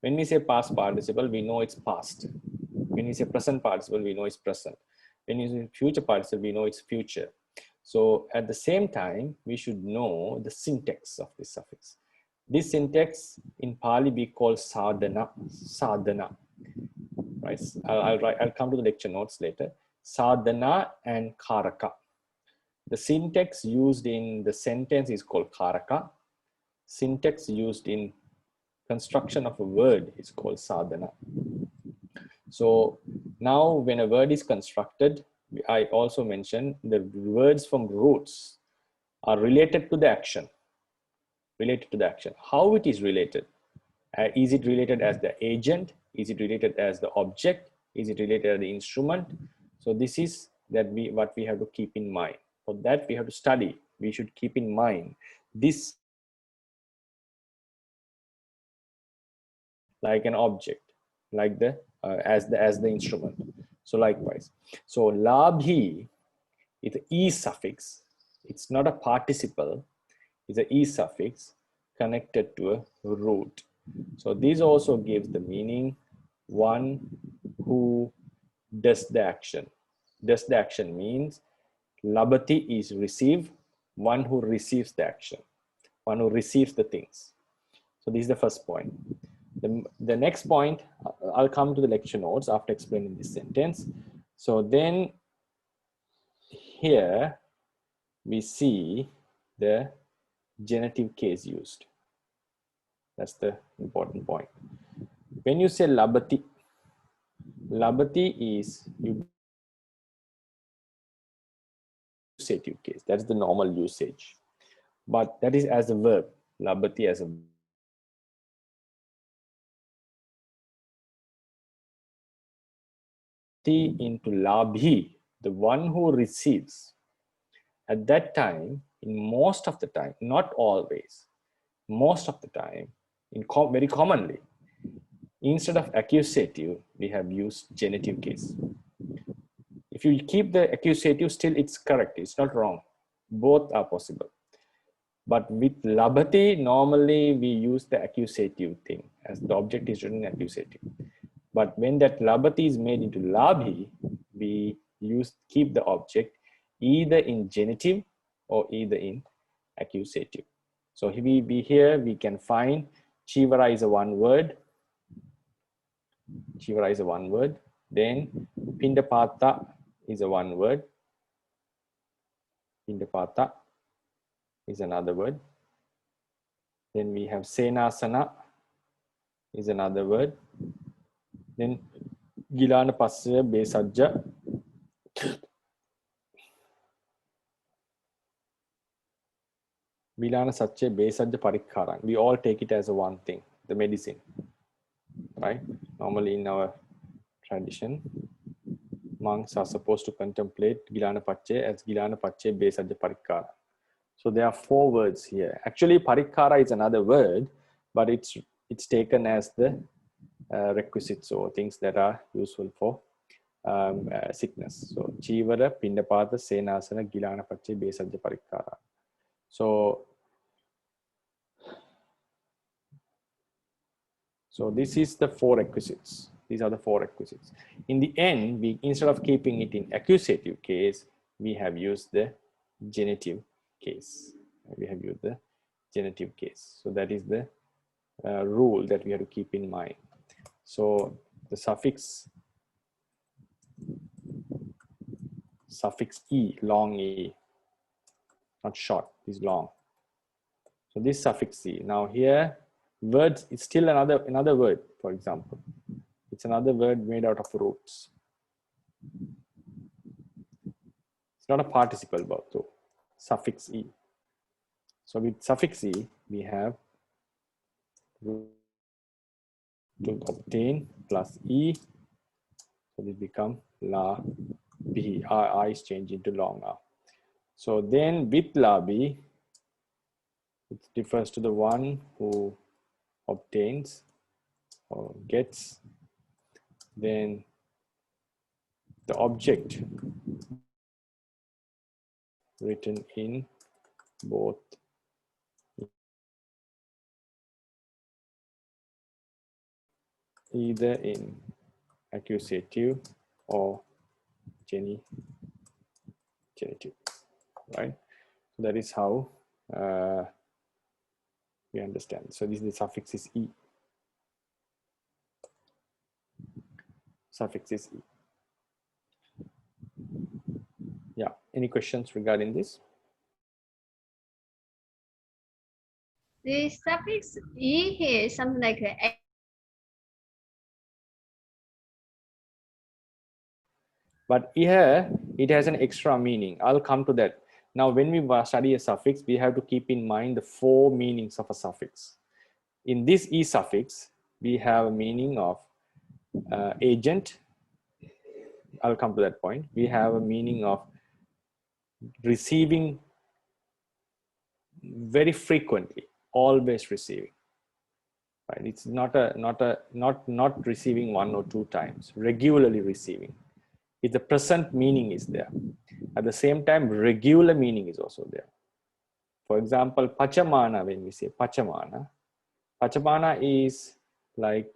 when we say past participle, we know it's past. When we say present participle, we know it's present. When you say future participle, we know it's future. So at the same time, we should know the syntax of this suffix. This syntax in Pāļi we call sadhana. Right? I'll come to the lecture notes later. Sadhana and karaka. The syntax used in the sentence is called karaka. Syntax used in construction of a word is called sadhana. So now when a word is constructed, I also mentioned the words from roots are related to the action. How it is related? Is it related as the agent? Is it related as the object? Is it related as the instrument? So this is what we have to keep in mind. For that we have to study we should keep in mind this like an object, like the as the instrument. So likewise, so labhi is an e suffix. It's not a participle. It's an e suffix connected to a root. So this also gives the meaning one who does the action. Does the action means labati is receive, one who receives the action, one who receives the things. So this is the first point. The next point, I'll come to the lecture notes after explaining this sentence. So then here we see the genitive case used. That's the important point. When you say labati, labati is accusative case. That's the normal usage. But that is as a verb, labati as a verb. Into labhi, the one who receives. At that time, in most of the time, not always, most of the time, very commonly, instead of accusative, we have used genitive case. If you keep the accusative, still it's correct, it's not wrong. Both are possible. But with labati, normally we use the accusative thing as the object is written accusative. But when that labati is made into labhi, we keep the object either in genitive or either in accusative. So here we can find chivara is a one word. Chivara is a one word. Then pindapata is a one word. Pindapata is another word. Then we have senasana is another word. Then gilana passaya besajja. Vilana Satche Besajja Parikkaran. We all take it as a one thing, the medicine, right? Normally in our tradition, monks are supposed to contemplate Gilana Pache as Gilana Pache Besajja Parikkara. So there are four words here. Actually, Parikkara is another word, but it's taken as the requisites or things that are useful for sickness. So Chivara, Pindapata, Senasana, Gilana Pache Besajja Parikkara. So this is the four requisites. These are the four requisites. In the end, instead of keeping it in accusative case, we have used the genitive case. We have used the genitive case. So that is the rule that we have to keep in mind. So the suffix e, long e, not short, is long. So this suffix e. Now here, words, it's still another word, for example. It's another word made out of roots. It's not a participle, but so suffix e. So with suffix e, we have to obtain plus e. So this become la b. I is changed into long a. So then with la b, it refers to the one who obtains or gets. Then the object written in both either in accusative or genitive, right? So that is how we understand. So this is the suffix is e. Suffix is e. Yeah. Any questions regarding this? The suffix e here is something like a. But here it has an extra meaning. I'll come to that. Now, when we study a suffix, we have to keep in mind the four meanings of a suffix. In this e suffix, we have a meaning of agent. I'll come to that point. We have a meaning of receiving very frequently, always receiving. Right? It's not receiving 1 or 2 times, regularly receiving. If the present meaning is there, at the same time, regular meaning is also there. For example, pachamana, when we say pachamana is like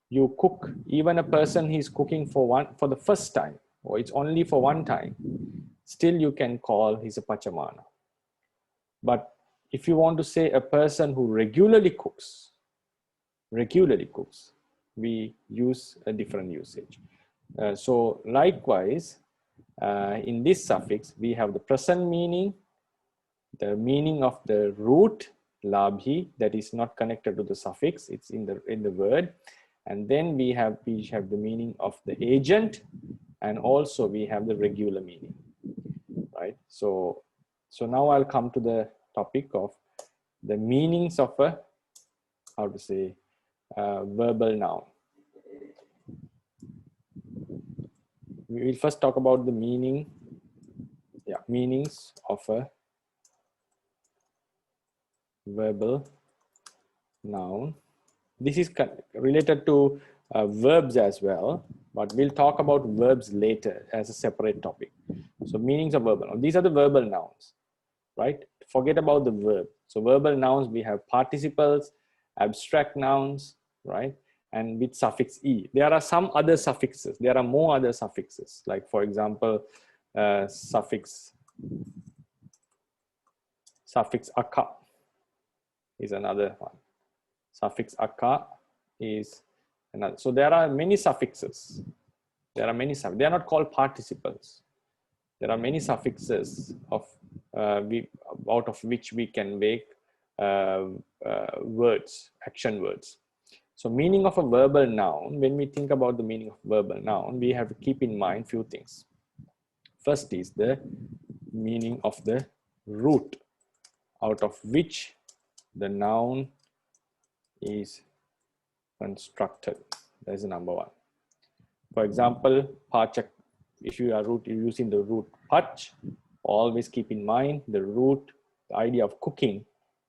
you cook, even a person who is cooking for the first time, or it's only for 1 time, still you can call he's a pachamana. But if you want to say a person who regularly cooks, we use a different usage. So likewise, in this suffix, we have the present meaning, the meaning of the root labhi that is not connected to the suffix, it's in the word, and then we have the meaning of the agent, and also we have the regular meaning, right? So now I'll come to the topic of the meanings of a, how to say, verbal noun. We will first talk about the meanings of a verbal noun. This is related to verbs as well, but we'll talk about verbs later as a separate topic. So meanings of verbal nouns. These are the verbal nouns, right? Forget about the verb. So verbal nouns, we have participles, abstract nouns, right? And with suffix e. There are some other suffixes. There are more other suffixes. Like for example, suffix aka is another one. Suffix aka is another. So there are many suffixes. They are not called participles. There are many suffixes out of which we can make words, action words. So meaning of a verbal noun, when we think about the meaning of verbal noun, we have to keep in mind few things. First is the meaning of the root out of which the noun is constructed. That is number 1. For example, pachak, if you are using the root pach, always keep in mind the root, the idea of cooking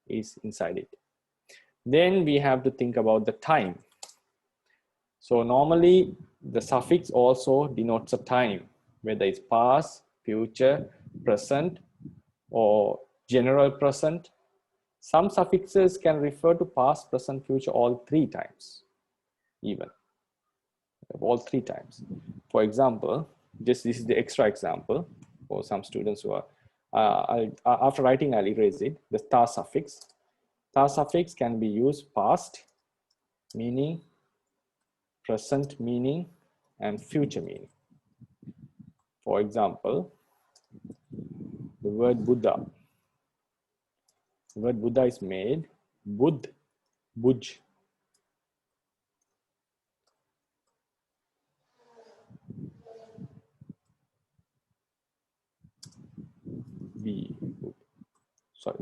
is inside it. Then we have to think about the time. So normally the suffix also denotes a time, whether it's past, future, present, or general present. Some suffixes can refer to past, present, future all 3 times, even all 3 times. For example, this is the extra example for some students who are, after writing, I'll erase it. The ta suffix. Ta suffix can be used past meaning, present meaning, and future meaning. For example, the word Buddha. The word Buddha is made Buddh, Buj.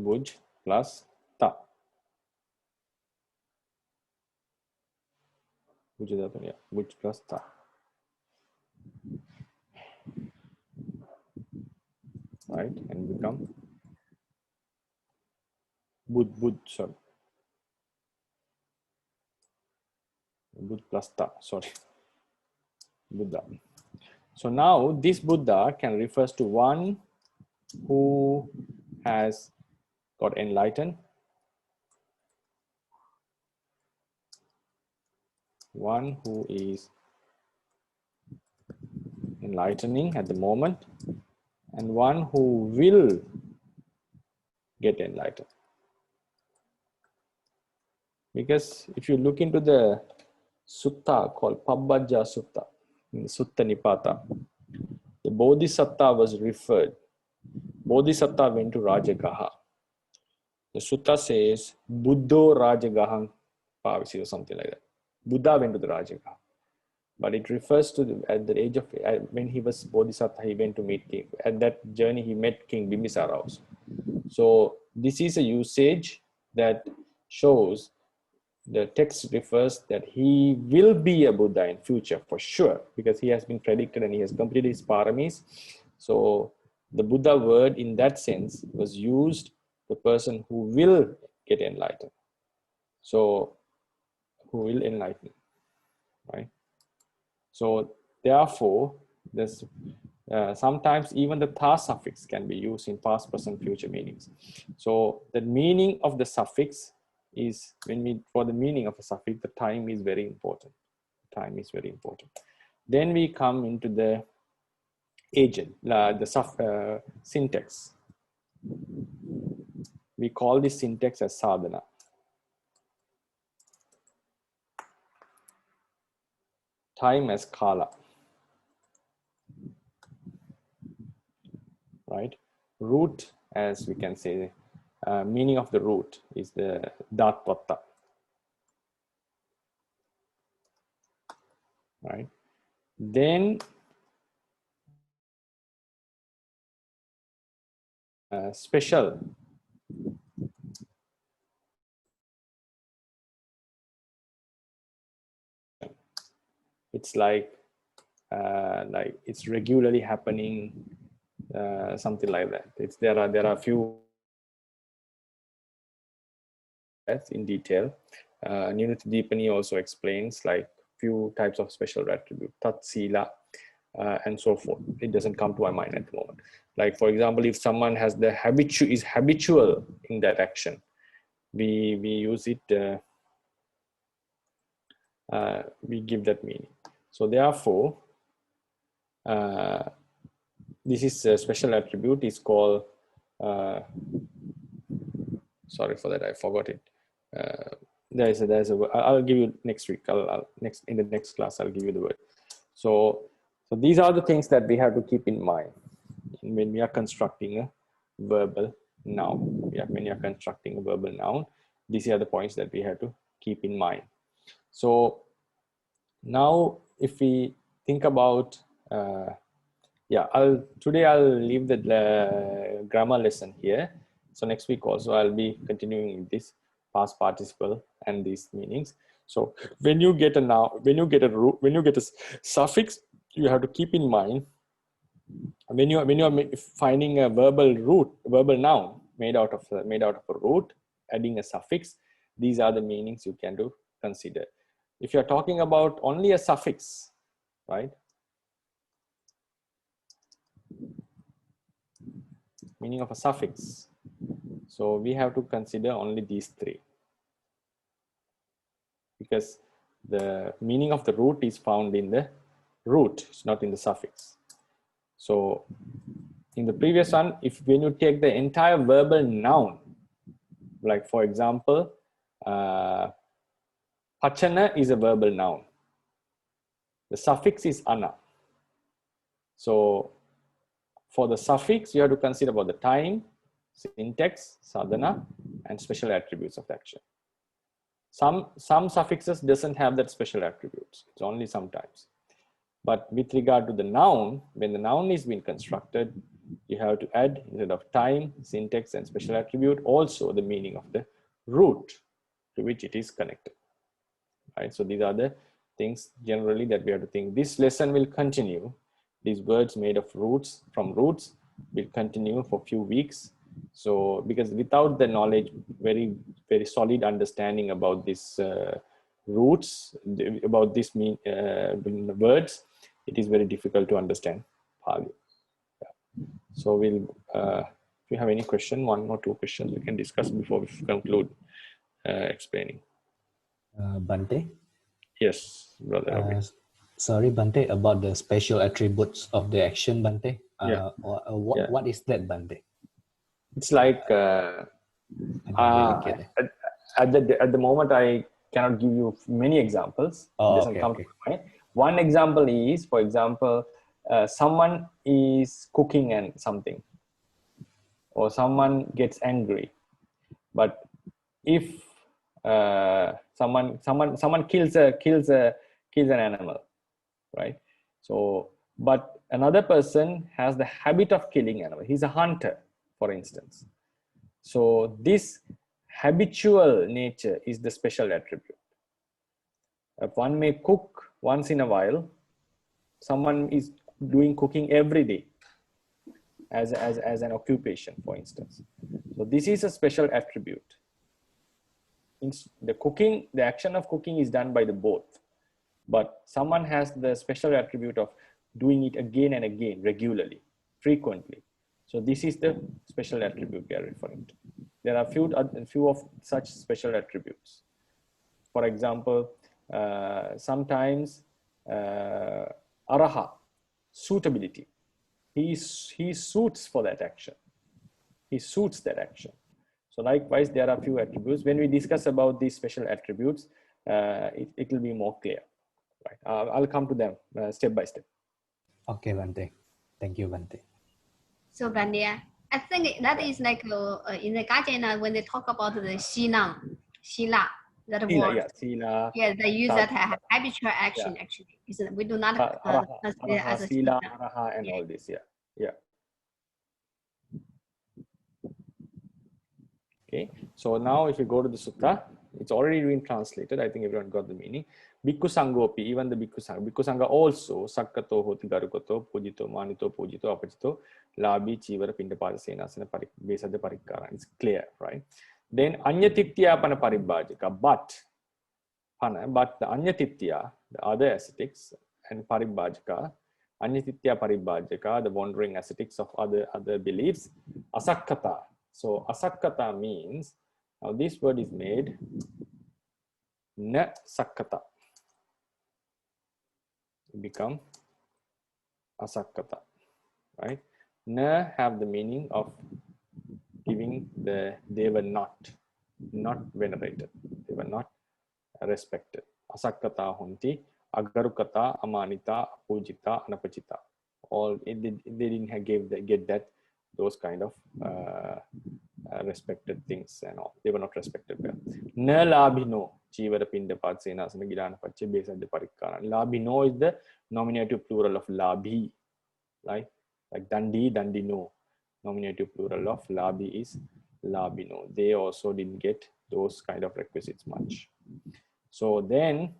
Buj plus ta. Buj plus ta. Right, and become Buddh plus ta, Buddha. So now this Buddha can refers to one who has got enlightened, one who is enlightening at the moment, and one who will get enlightened. Because if you look into the sutta called Pabbajja Sutta, in the Sutta Nipata, the Bodhisattva was referred. Bodhisattva went to Rajagaha. The sutta says, Buddho Rajagahang Pavisi or something like that. Buddha went to the Rajagaha. But it refers to at the age of, when he was Bodhisattva, he went to meet King. At that journey, he met King Bimbisara also. So this is a usage that shows the text refers that he will be a Buddha in future for sure, because he has been predicted and he has completed his paramis. So the Buddha word in that sense was used the person who will get enlightened. So who will enlighten, right? So therefore, there's sometimes even the tha suffix can be used in past, present, future meanings. So the meaning of the suffix is, for the meaning of a suffix, the time is very important. Time is very important. Then we come into the agent, the syntax. We call this syntax as sadhana. Time as kala, right? Root, as we can say, meaning of the root is the datvatta, right? Then special, it's like it's regularly happening, something like that. There are a few in detail. Nirutha Deepani also explains like few types of special attribute, tat sila, and so forth. It doesn't come to my mind at the moment. Like for example, if someone has the is habitual in that action, we use it, we give that meaning. So therefore, this is a special attribute is called, sorry for that, I forgot it. There's a word. I'll give you next week. In the next class, I'll give you the word. So these are the things that we have to keep in mind when we are constructing a verbal noun. Yeah, when you are constructing a verbal noun, these are the points that we have to keep in mind. So now, if we think about, today I'll leave the grammar lesson here. So next week also I'll be continuing with this past participle and these meanings. So when you get a noun, when you get a suffix, you have to keep in mind when you are finding a verbal noun made out of a root, adding a suffix. These are the meanings you can consider. If you are talking about only a suffix, right? Meaning of a suffix. So we have to consider only these three, because the meaning of the root is found in the root, it's not in the suffix. So in the previous one, when you take the entire verbal noun, like for example, pachana is a verbal noun. The suffix is ana. So for the suffix, you have to consider about the time, syntax, sadhana, and special attributes of the action. Some suffixes doesn't have that special attributes. It's only sometimes. But with regard to the noun, when the noun is being constructed, you have to add, instead of time, syntax, and special attribute, also the meaning of the root to which it is connected. Right? So these are the things generally that we have to think. This lesson will continue. These words made of roots, from roots, will continue for a few weeks. So because without the knowledge, very solid understanding about these roots, about these words, it is very difficult to understand Pāļi. Yeah. So if you have any question, one or two questions we can discuss before we conclude explaining. Bhante? Yes, brother. Sorry, Bhante, about the special attributes of the action, Bhante. What is that, Bhante? It's like at the moment I cannot give you many examples. It doesn't come to mind. One example is, for example, someone is cooking and something, or someone gets angry. But if someone kills an animal, right? So, but another person has the habit of killing animal. He's a hunter, for instance. So this habitual nature is the special attribute. If one may cook once in a while, someone is doing cooking every day, as an occupation, for instance. So this is a special attribute. The action of cooking is done by the both, but someone has the special attribute of doing it again and again, regularly, frequently. So this is the special attribute we are referring to. There are a few of such special attributes. For example, sometimes araha, suitability. He suits for that action. He suits that action. So likewise, there are a few attributes. When we discuss about these special attributes, it will be more clear. Right? I'll come to them step by step. Okay, Bhante. Thank you, Bhante. So Bhante, I think that is like in the Gajana when they talk about the Shila, that word. Yeah, sila. Yeah, they use that habitual action actually. We do not consider as a sila, araha, and all this. Yeah. Okay. So now if you go to the sutta, it's already been translated. I think everyone got the meaning. Bhikkhu Sangopi, even the Bhikkhu Sangha also, Sakkato hoti garukato, pujito, manito, pujito, apajito, labi, chivara, pindapada, senasana, besada, parikkara. It's clear, right? Then Anyatitya paribhajika, but the Anyatitya, the other ascetics, and paribhajika, Anyatitya paribhajika, the wandering ascetics of other beliefs, asakkata. So asakkata means, now this word is made na sakkata. It become asakkata, right? Na have the meaning of giving they were not venerated, they were not respected. Asakkata honti, agarukata, amanita, apujita, anapachita. All they didn't get that those kind of respected things and all. They were not respected well. Na labhino, chivara pinda padsenasana gidana pache besada parikkara. Labhino is the nominative plural of labhi, right? Like dandi, dandino. Nominative plural of labhi is labhino. They also didn't get those kind of requisites much. So then,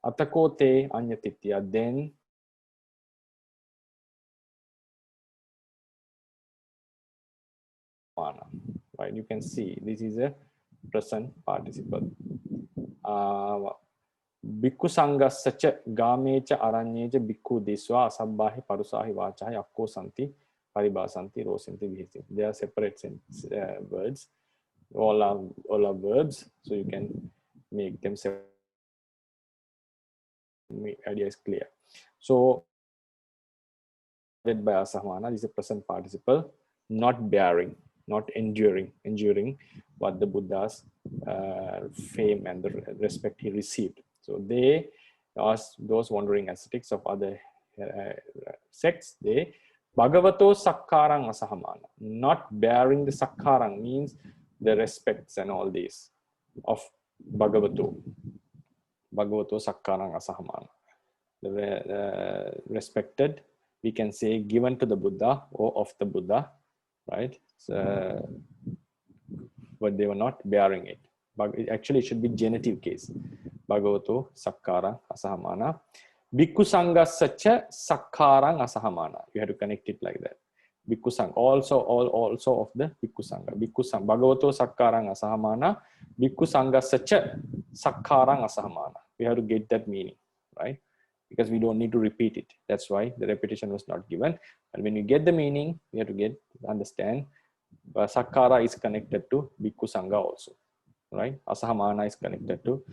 atakote anyatitya, then right? You can see this is a present participle. Bhikkhu Sangassacha Gamecha Aranyecha Bhikkhu Diswa Asabbahi Parusahi Vachahi Akko Santi Paribasanti Rosanti Vihisanti. They are separate words. All are verbs, so you can make them separate. The idea is clear. So, by Asahmana, this is a present participle, not bearing, not enduring what the Buddha's fame and the respect he received. So they, those wandering ascetics of other sects, they Bhagavato Sakkarang Asahamana, not bearing the Sakkarang means the respects and all these of Bhagavato Sakkarang Asahamana. The respected, we can say given to the Buddha or of the Buddha, right? So, but they were not bearing it. But actually, it should be genitive case. Bhagavato Sakkarang Asahamana. Bhikkhu Sangassacha Sakkarang Asahamana. You have to connect it like that. Bhikkhu Sangha, also of the Bhikkhu Sangha. Bhikkhu Sangha. Bhagavato Sakkarang Asahamana. Bhikkhu Sangassacha Sakkarang Asahamana. We have to get that meaning, right? Because we don't need to repeat it. That's why the repetition was not given. And when you get the meaning, we have to understand. Sakkara is connected to Bhikkhu Sangha also, right? Asahamana is connected to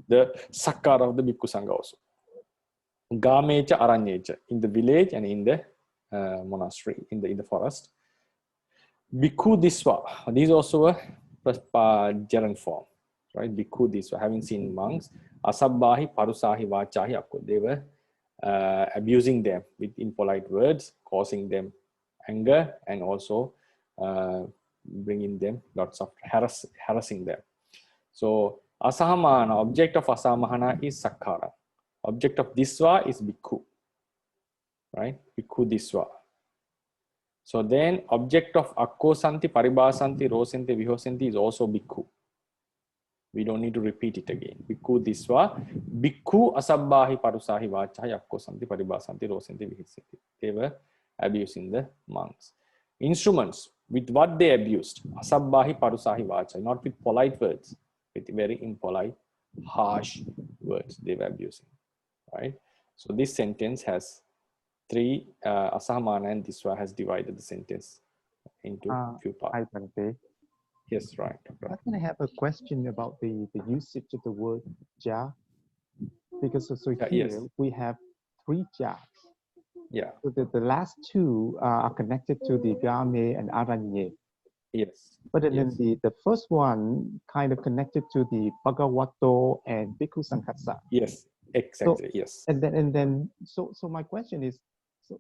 the Sakkara of the Bhikkhu Sangha also. Gamecha Aranyecha, in the village and in the monastery, in the forest. Bhikkhu Diswa, this is also a gerund form, right? Bhikkhu Diswa, having seen monks. Asabbahi Parusahi Vachahi Akko, they were abusing them with impolite words, causing them anger, and also bringing them lots of harassing them. So Asahamana, object of Asahamana is Sakkara. Object of Diswa is Bhikkhu, right? Bhikkhu Diswa. So then object of Akko Santi, Paribasanti, Rosanti, Vihosanti is also Bhikkhu. We don't need to repeat it again. Bhikkhu Diswa, Bhikkhu Asabbahi Parusahi Vachahi Akko Santi, Paribasanti, Rosanti, Vihosanti. They were abusing the monks. instruments with what they abused. Asabbahi parusahi vacha, not with polite words, with very impolite, harsh words they were abusing, right? So this sentence has three, Asahamana and Diswa has divided the sentence into few parts. Hi, Bhante. Yes, right. I have a question about the usage of the word ja, because so here yes. we have three jas. Yeah. So the last two are connected to the game and aranye. Yes. But then yes. the first one kind of connected to the Bhagavato and Bhikkhu Sanghassa. Yes, exactly. So, yes. And then so my question is, so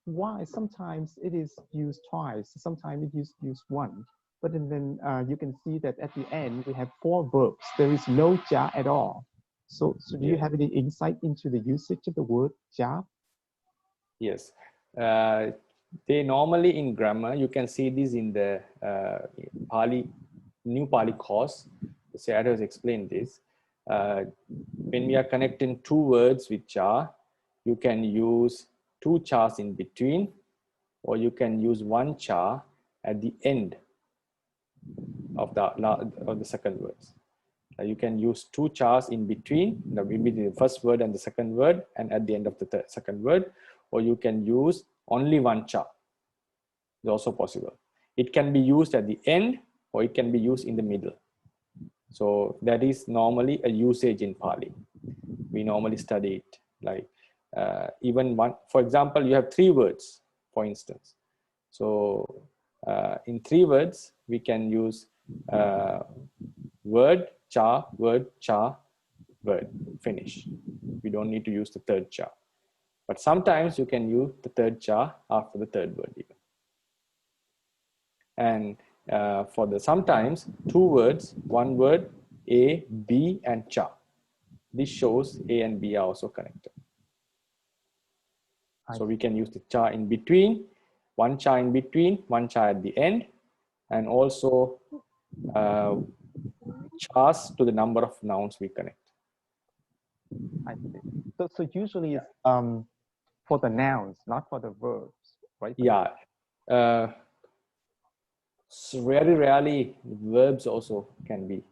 why sometimes it is used twice, sometimes it is used once, but then you can see that at the end we have four verbs. There is no ja at all. So do you have any insight into the usage of the word ja? Yes. They normally in grammar, you can see this in the Pāļi, new Pāļi course. The Sayadaw has explained this. When we are connecting two words with cha, you can use two chas in between, or you can use one cha at the end of the second words. You can use two chas in between the first word and the second word, and at the end of the second word, or you can use only one cha. It's also possible. It can be used at the end, or it can be used in the middle. So that is normally a usage in Pāļi. We normally study it like even one. For example, you have three words, for instance. So in three words, we can use word, cha, word, cha, word, finish. We don't need to use the third cha. But sometimes you can use the third cha after the third word even. And for the sometimes two words, one word, A, B, and cha. This shows A and B are also connected. So we can use the cha in between, one cha in between, one cha at the end, and also chas to the number of nouns we connect. I see. So usually it's for the nouns, not for the verbs, right? Yeah. So very rarely verbs also can be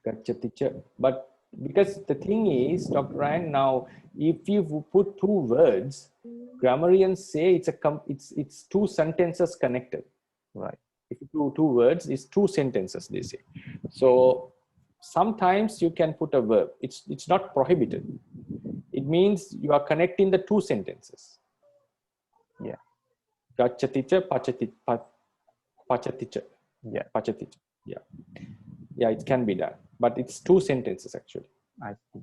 gotcha teacher. But because the thing is, Dr. Ryan, now if you put two words, grammarians say it's two sentences connected. Right. If you do two words, it's two sentences, they say. So sometimes you can put a verb. It's not prohibited. It means you are connecting the two sentences. Yeah. Gotcha teacher, pachaticha. Yeah. Pachaticha. Yeah. Yeah, it can be done. But it's two sentences actually. I see.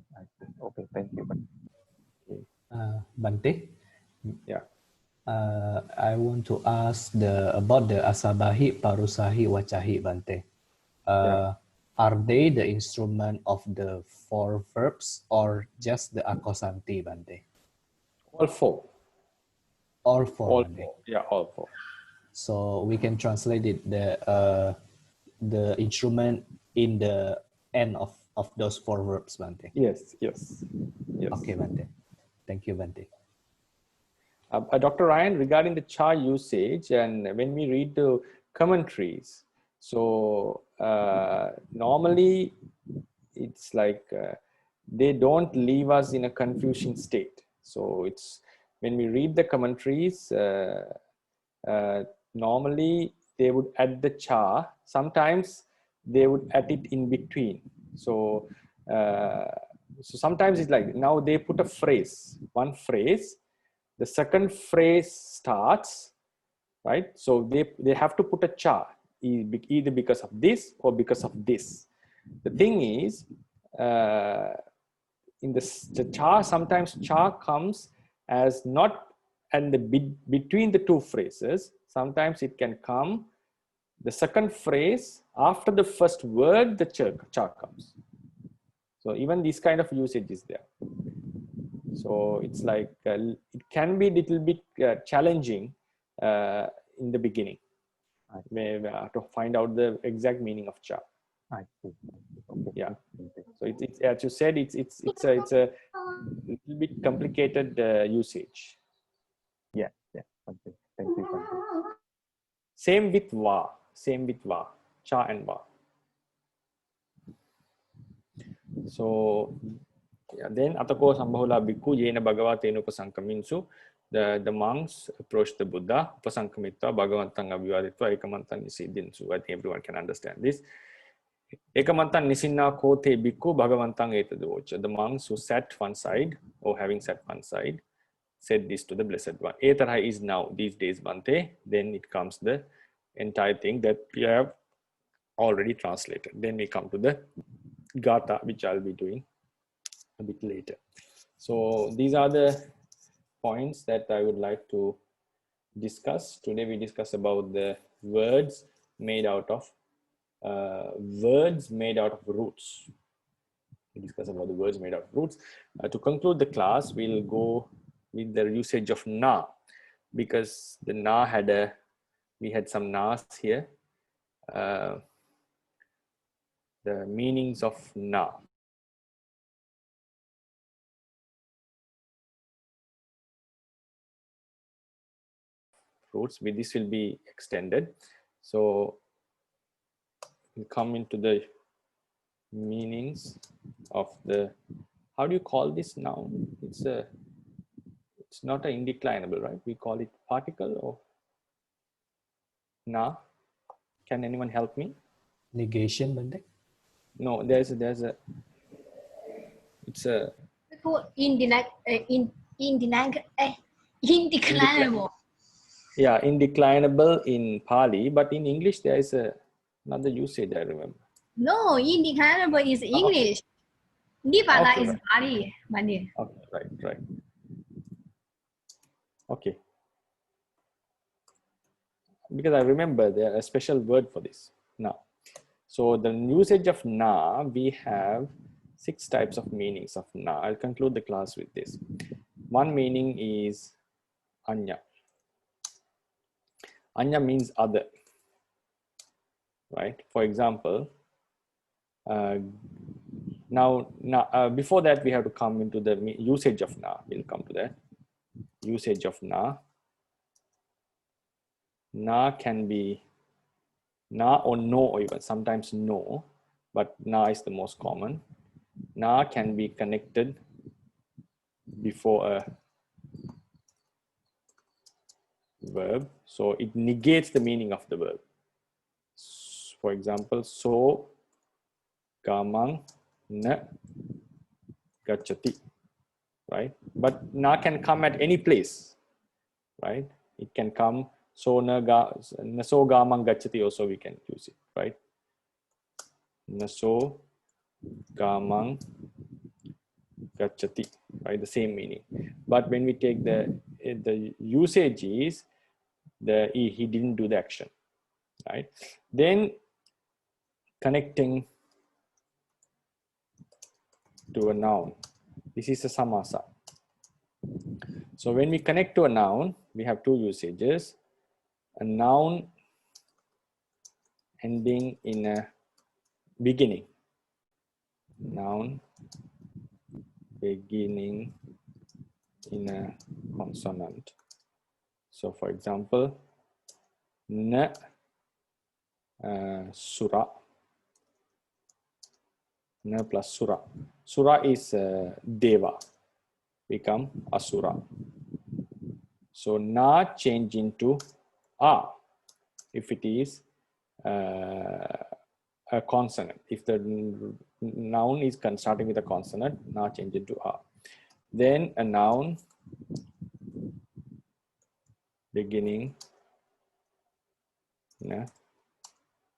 Okay, thank you. Okay. Bhante? Yeah. I want to ask about the asabahi, parusahi, wacahi, Bhante. Are they the instrument of the four verbs or just the akosanti, Bhante? All four. All four, All Bhante. four. Yeah, all four. So we can translate it the instrument in the end of those four verbs, Bhante. Yes. Okay, Bhante. Thank you, Bhante. Dr. Ryan, regarding the cha usage, and when we read the commentaries, so normally it's like they don't leave us in a confusing state. So it's when we read the commentaries, normally they would add the cha. Sometimes they would add it in between. So so sometimes it's like now they put a phrase, one phrase. The second phrase starts, right? So they have to put a cha, either because of this or because of this. The thing is, in the cha, sometimes cha comes as not and between the two phrases. Sometimes it can come the second phrase after the first word, the cha comes. So even this kind of usage is there. So it's like it can be a little bit challenging in the beginning to find out the exact meaning of cha. I see. Okay. Yeah. So it's as you said, it's a little bit complicated usage. Yeah. Okay. Thank you. Same with va. Same with va. Cha and va. So yeah, then atako sambahula bhikkhu yena bhagava tenu upasankaminsu. The monks approached the Buddha, upasankamitva bhagavantang abhivaditva ekamantan nisidinsu. I think everyone can understand this. Ekamantan nisinna kote bhikkhu bhagavantang etadocha. The monks who sat one side, or having sat one side, said this to the Blessed One. Etaraha is now, these days, Bhante. Then it comes the entire thing that we have already translated. Then we come to the Gatha, which I'll be doing a bit later. So these are the points that I would like to discuss. Today we discuss about the words made out of roots. We discuss about the words made out of roots. To conclude the class, we'll go with the usage of na, because the na we had some nas here. The meanings of na. Roots, with this will be extended. So we come into the meanings of the, how do you call this noun? It's not an indeclinable, right? We call it particle or na. Can anyone help me? Negation, Bhante? No, there's a it's a indeclinable. Yeah, indeclinable in Pali, but in English there is another usage I remember. No, indeclinable is English. Nibbana Okay, is right. Pali. Okay, right. Okay. Because I remember there a special word for this now. So the usage of na, we have 6 types of meanings of na. I'll conclude the class with this. One meaning is anya. Anya means other, right? For example, before that we have to come into the usage of na. We'll come to that. Usage of na. Na can be na or no, or even sometimes no, but na is the most common. Na can be connected before a verb, so it negates the meaning of the verb. For example, so gamang na gacchati, right? But na can come at any place, right? It can come so naso gamang gacchati also we can use it, right? Naso gamang gacchati, right? The same meaning. But when we take the usage is he didn't do the action, right? Then connecting to a noun. This is a samasa. So when we connect to a noun, we have 2 usages. A noun ending in a beginning. Noun beginning in a consonant. So for example, na sura. Na plus sura. Sura is deva, become asura. So na change into a if it is a consonant. If the noun is starting with a consonant, na change into a. Then a noun beginning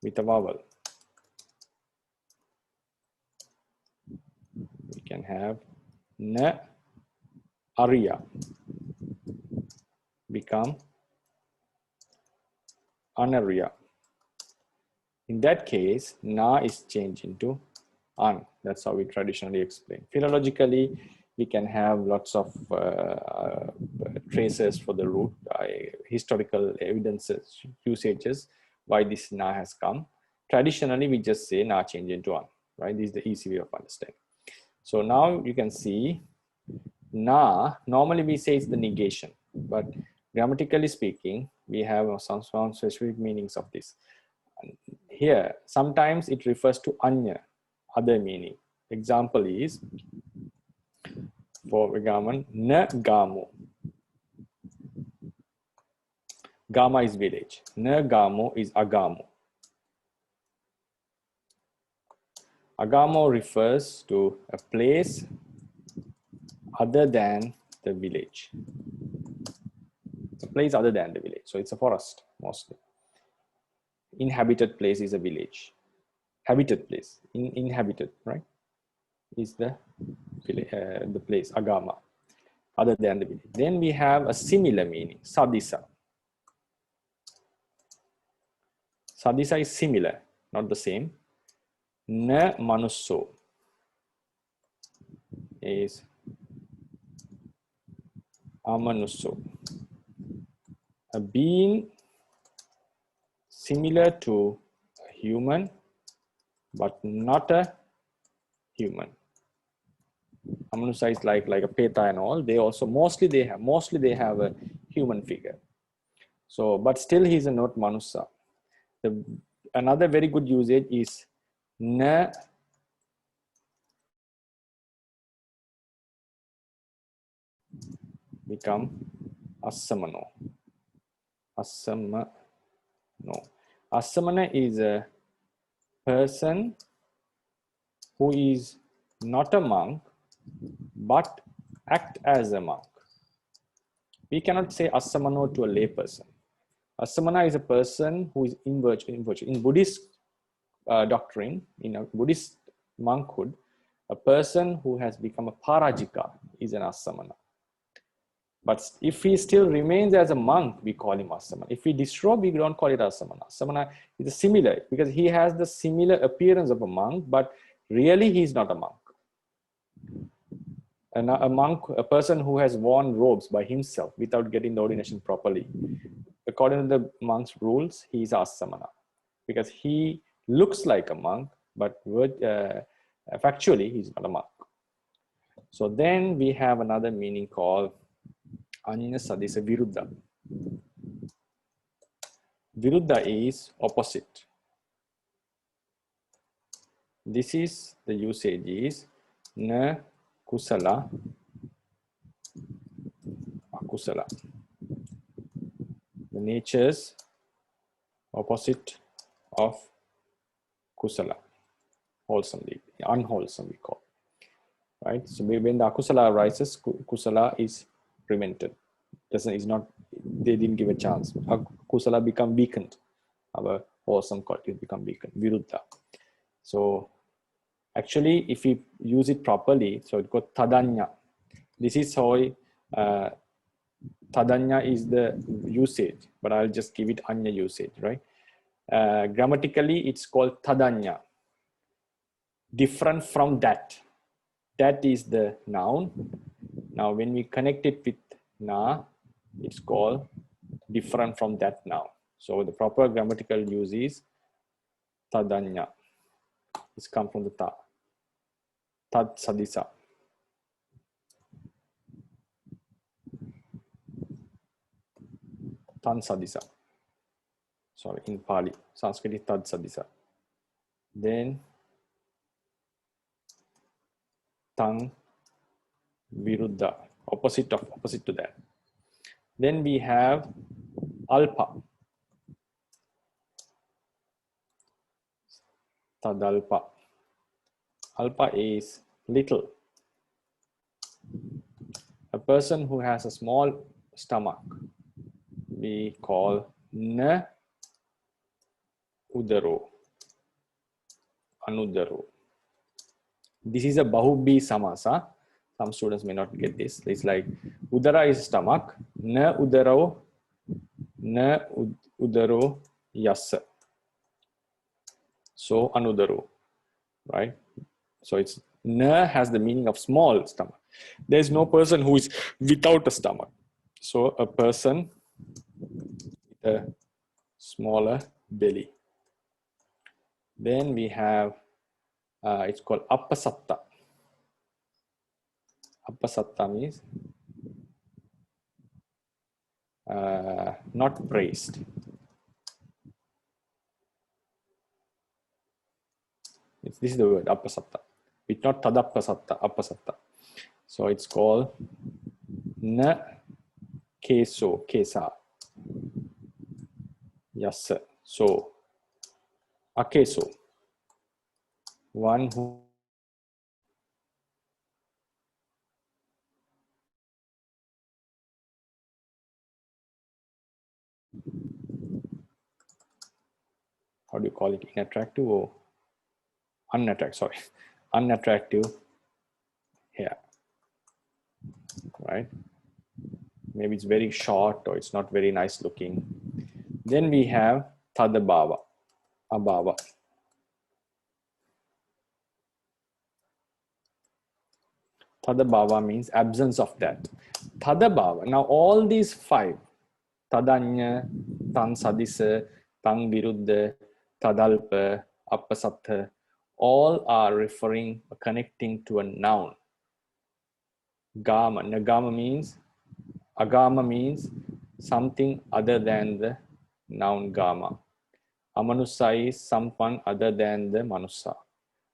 with a vowel. We can have na arya become anarya. In that case, na is changed into an. That's how we traditionally explain. Philologically, we can have lots of traces for the root, historical evidences, usages, why this na has come. Traditionally, we just say na change into an, right? This is the easy way of understanding. So now you can see na, normally we say it's the negation, but grammatically speaking, we have some specific meanings of this. Here, sometimes it refers to anya, other meaning. Example is, for example, na gamo. Gama is village. Na gamo is agamo. Agamo refers to a place other than the village. A place other than the village. So it's a forest mostly. Inhabited place is a village. Habited place, inhabited, right? Is the place, agama, other than the village. Then we have a similar meaning, sadisa. Sadisa is similar, not the same. Na manusso is amanusso. A being similar to a human, but not a human. Amanusa is like a peta and all. They also mostly they have a human figure. So, but still he's a not manusa. Another very good usage is na become asamano. Asamano. Asamana is a person who is not a monk but act as a monk. We cannot say asamano to a lay person. Asamana is a person who is in virtue. In Buddhist doctrine, in a Buddhist monkhood, a person who has become a parajika is an asamana. But if he still remains as a monk, we call him asamana. If he disrobe, we don't call it asamana. Asamana is similar because he has the similar appearance of a monk, but really he is not a monk. And a monk, a person who has worn robes by himself without getting the ordination properly, according to the monk's rules, he is asamana because he looks like a monk, but factually he's not a monk. So then we have another meaning called anya sadisa viruddha. Viruddha is opposite. This is the usage is na kusala akusala. The natures opposite of kusala, wholesome, unwholesome we call, right? So when the akusala arises, kusala is prevented. They didn't give a chance. Kusala become weakened. Our wholesome qualities become weakened. Viruddha. So actually, if we use it properly, so it goes tadanya. This is how tadanya is the usage, but I'll just give it anya usage, right? Grammatically, it's called tadanya. Different from that. That is the noun. Now, when we connect it with na, it's called different from that noun. So the proper grammatical use is tadanya. It's come from the ta. Tad sadisa. Tan sadisa. Sorry, in Pāļi. Sanskrit is tad sadisa. Then tang viruddha. Opposite to that. Then we have alpa. Tadalpa. Alpa is little. A person who has a small stomach, we call na udaro, anudaro. This is a bahubhi samasa. Some students may not get this. It's like udara is stomach, na udaro yassa. So anudaro, right? So it's na has the meaning of small stomach. There's no person who is without a stomach. So a person with a smaller belly. Then we have, it's called appasatta. Appasatta means not praised. This is the word appasatta. It's not tadappasatta, appasatta. So it's called na keso, kesa, yassa. So akeso, one who how do you call it, unattractive or unattractive, sorry, unattractive hair, right? Maybe it's very short or it's not very nice looking. Then we have tadabhava, abhava. Tadabhava means absence of that. Tadabhava, now all these five, tadanya, tan sadisa, tang viruddha, tadalpa, appasattha, all are referring, connecting to a noun. Gama, nagama means, agama means something other than the noun gama. Amanusa is someone other than the manusa.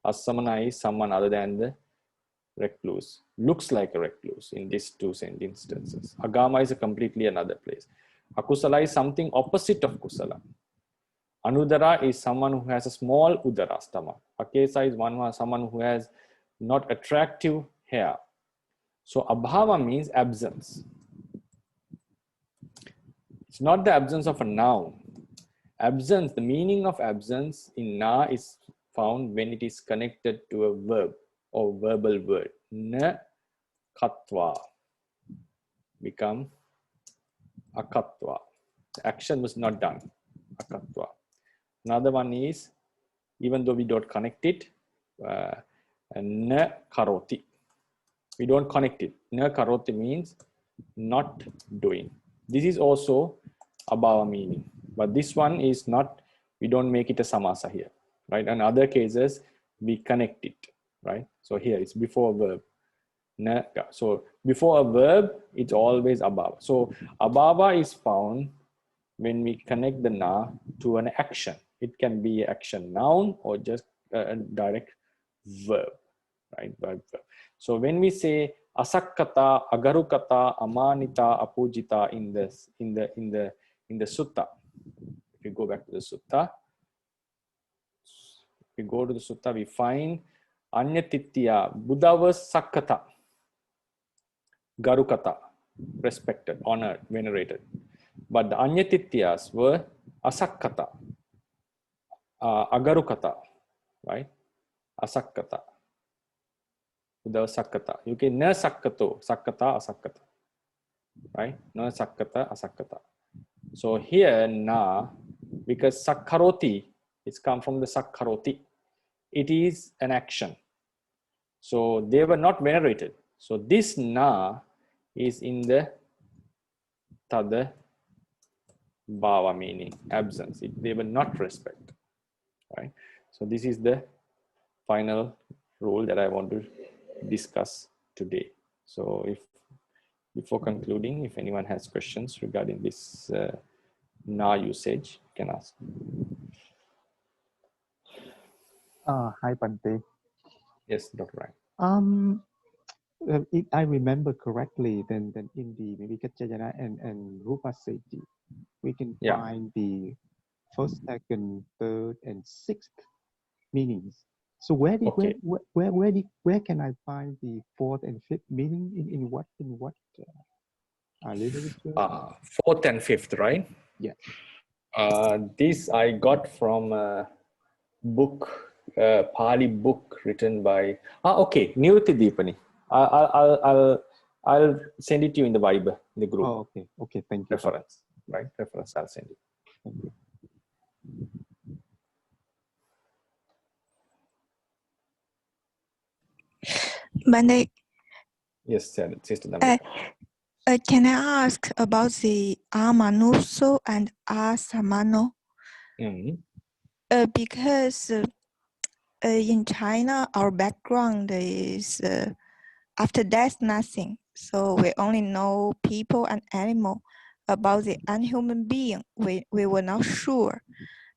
Asamana is someone other than the recluse. Looks like a recluse in these two instances. Agama is a completely another place. Akusala is something opposite of kusala. Anudara is someone who has a small udara, stomach. Akesa is someone who has not attractive hair. So abhava means absence. It's not the absence of a noun. Absence, the meaning of absence in na is found when it is connected to a verb or verbal word. Na katva become akatva. The action was not done. Akatva. Another one is, even though we don't connect it, na karoti. We don't connect it. Na karoti means not doing. This is also abhava meaning, but this one is not, we don't make it a samasa here, right? In other cases, we connect it, right? So here it's before a verb. Na, so before a verb, it's always abhava. So abhava is found when we connect the na to an action. It can be action noun or just a direct verb, right? Verb. So when we say asakkata, agarukata, amanita, apujita in the sutta, if you go back to the sutta, we go to the sutta, we find anyatitya, Buddha was sakkata, garukata, respected, honored, venerated. But the anyatityas were asakkata, agarukata, right? Asakkata. Buddha was sakkata. You can na sakkato, sakkata, asakkata, right? Na sakkata, asakkata. So here na, because sakkaroti, it's come from the sakkaroti. It is an action. So they were not venerated. So this na is in the tada bhava meaning, absence. They were not respect, right? So this is the final rule that I want to discuss today. So if before concluding, if anyone has questions regarding this na usage, you can ask. Hi, Bhante. Yes, Dr. Ryan. If I remember correctly, then in the maybe Kachayana and Rupa Seti, we can find the first, second, third, and sixth meanings. So where can I find the fourth and fifth meaning in what literature? Fourth and fifth, right? Yes. This I got from a book, Pāļi book written by okay, Nivrutti Deepani. I'll send it to you in the Viber, in the group. Oh, okay, thank you. Reference, right? Reference, I'll send it. Thank you. Bhante, Yes, Sister. can I ask about the amanuso and asamano? Because in China, our background is after death, nothing. So we only know people and animal. about the unhuman being. We were not sure.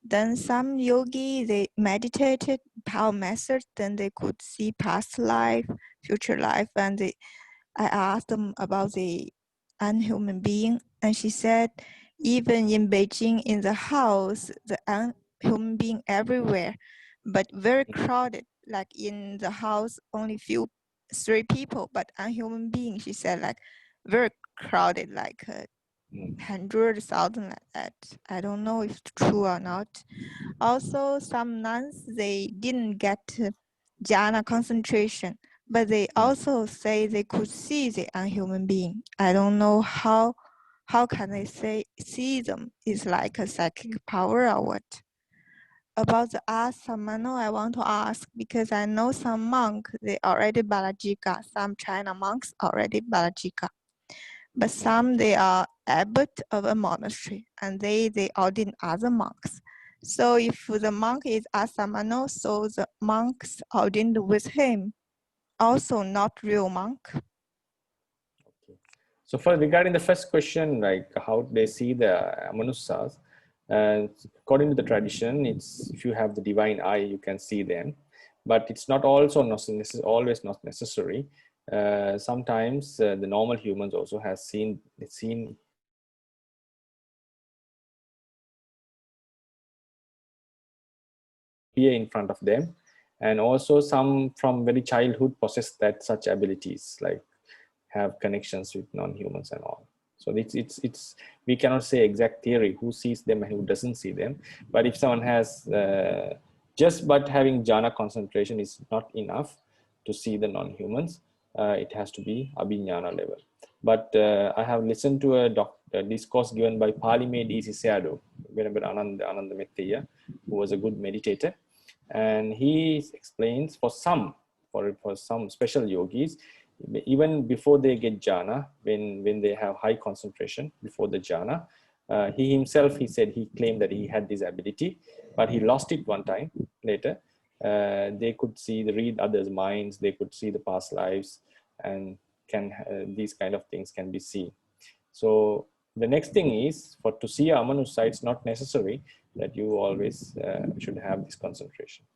Then some yogi, they meditated power method, then they could see past life, future life, and I asked them about the unhuman being, and she said, even in Beijing, in the house, the unhuman being everywhere, but very crowded. Like in the house, only three people, but unhuman being, she said, like very crowded, like 100,000 like that. I don't know if it's true or not. Also, some nuns, they didn't get jhana concentration, but they also say they could see the unhuman being. I don't know how can they see them? It's like a psychic power or what? About the asamano, I want to ask because I know some monk, they already balajika, some China monks already balajika. But some, they are abbot of a monastery and they ordain other monks. So if the monk is asamano, so the monks ordained with him, also not real monk. So for regarding the first question, like how they see the manusas, according to the tradition, it's if you have the divine eye, you can see them, but it's not also always not necessary. Sometimes the normal humans also has seen here in front of them, and also some from very childhood possess that such abilities, like have connections with non-humans and all. So it's we cannot say exact theory who sees them and who doesn't see them, but if someone has just but having jhana concentration is not enough to see the non-humans. It has to be abhiññāna level. But I have listened to a discourse given by Pāļi Medisi Sayadaw, Venerable Ananda Metteyya, who was a good meditator, and he explains for some special yogis, even before they get jhana, when they have high concentration before the jhana, he himself, he said, he claimed that he had this ability, but he lost it one time later. They could read others' minds, they could see the past lives, and these kind of things can be seen. So the next thing is, to see amanusa, it's not necessary that you always should have this concentration.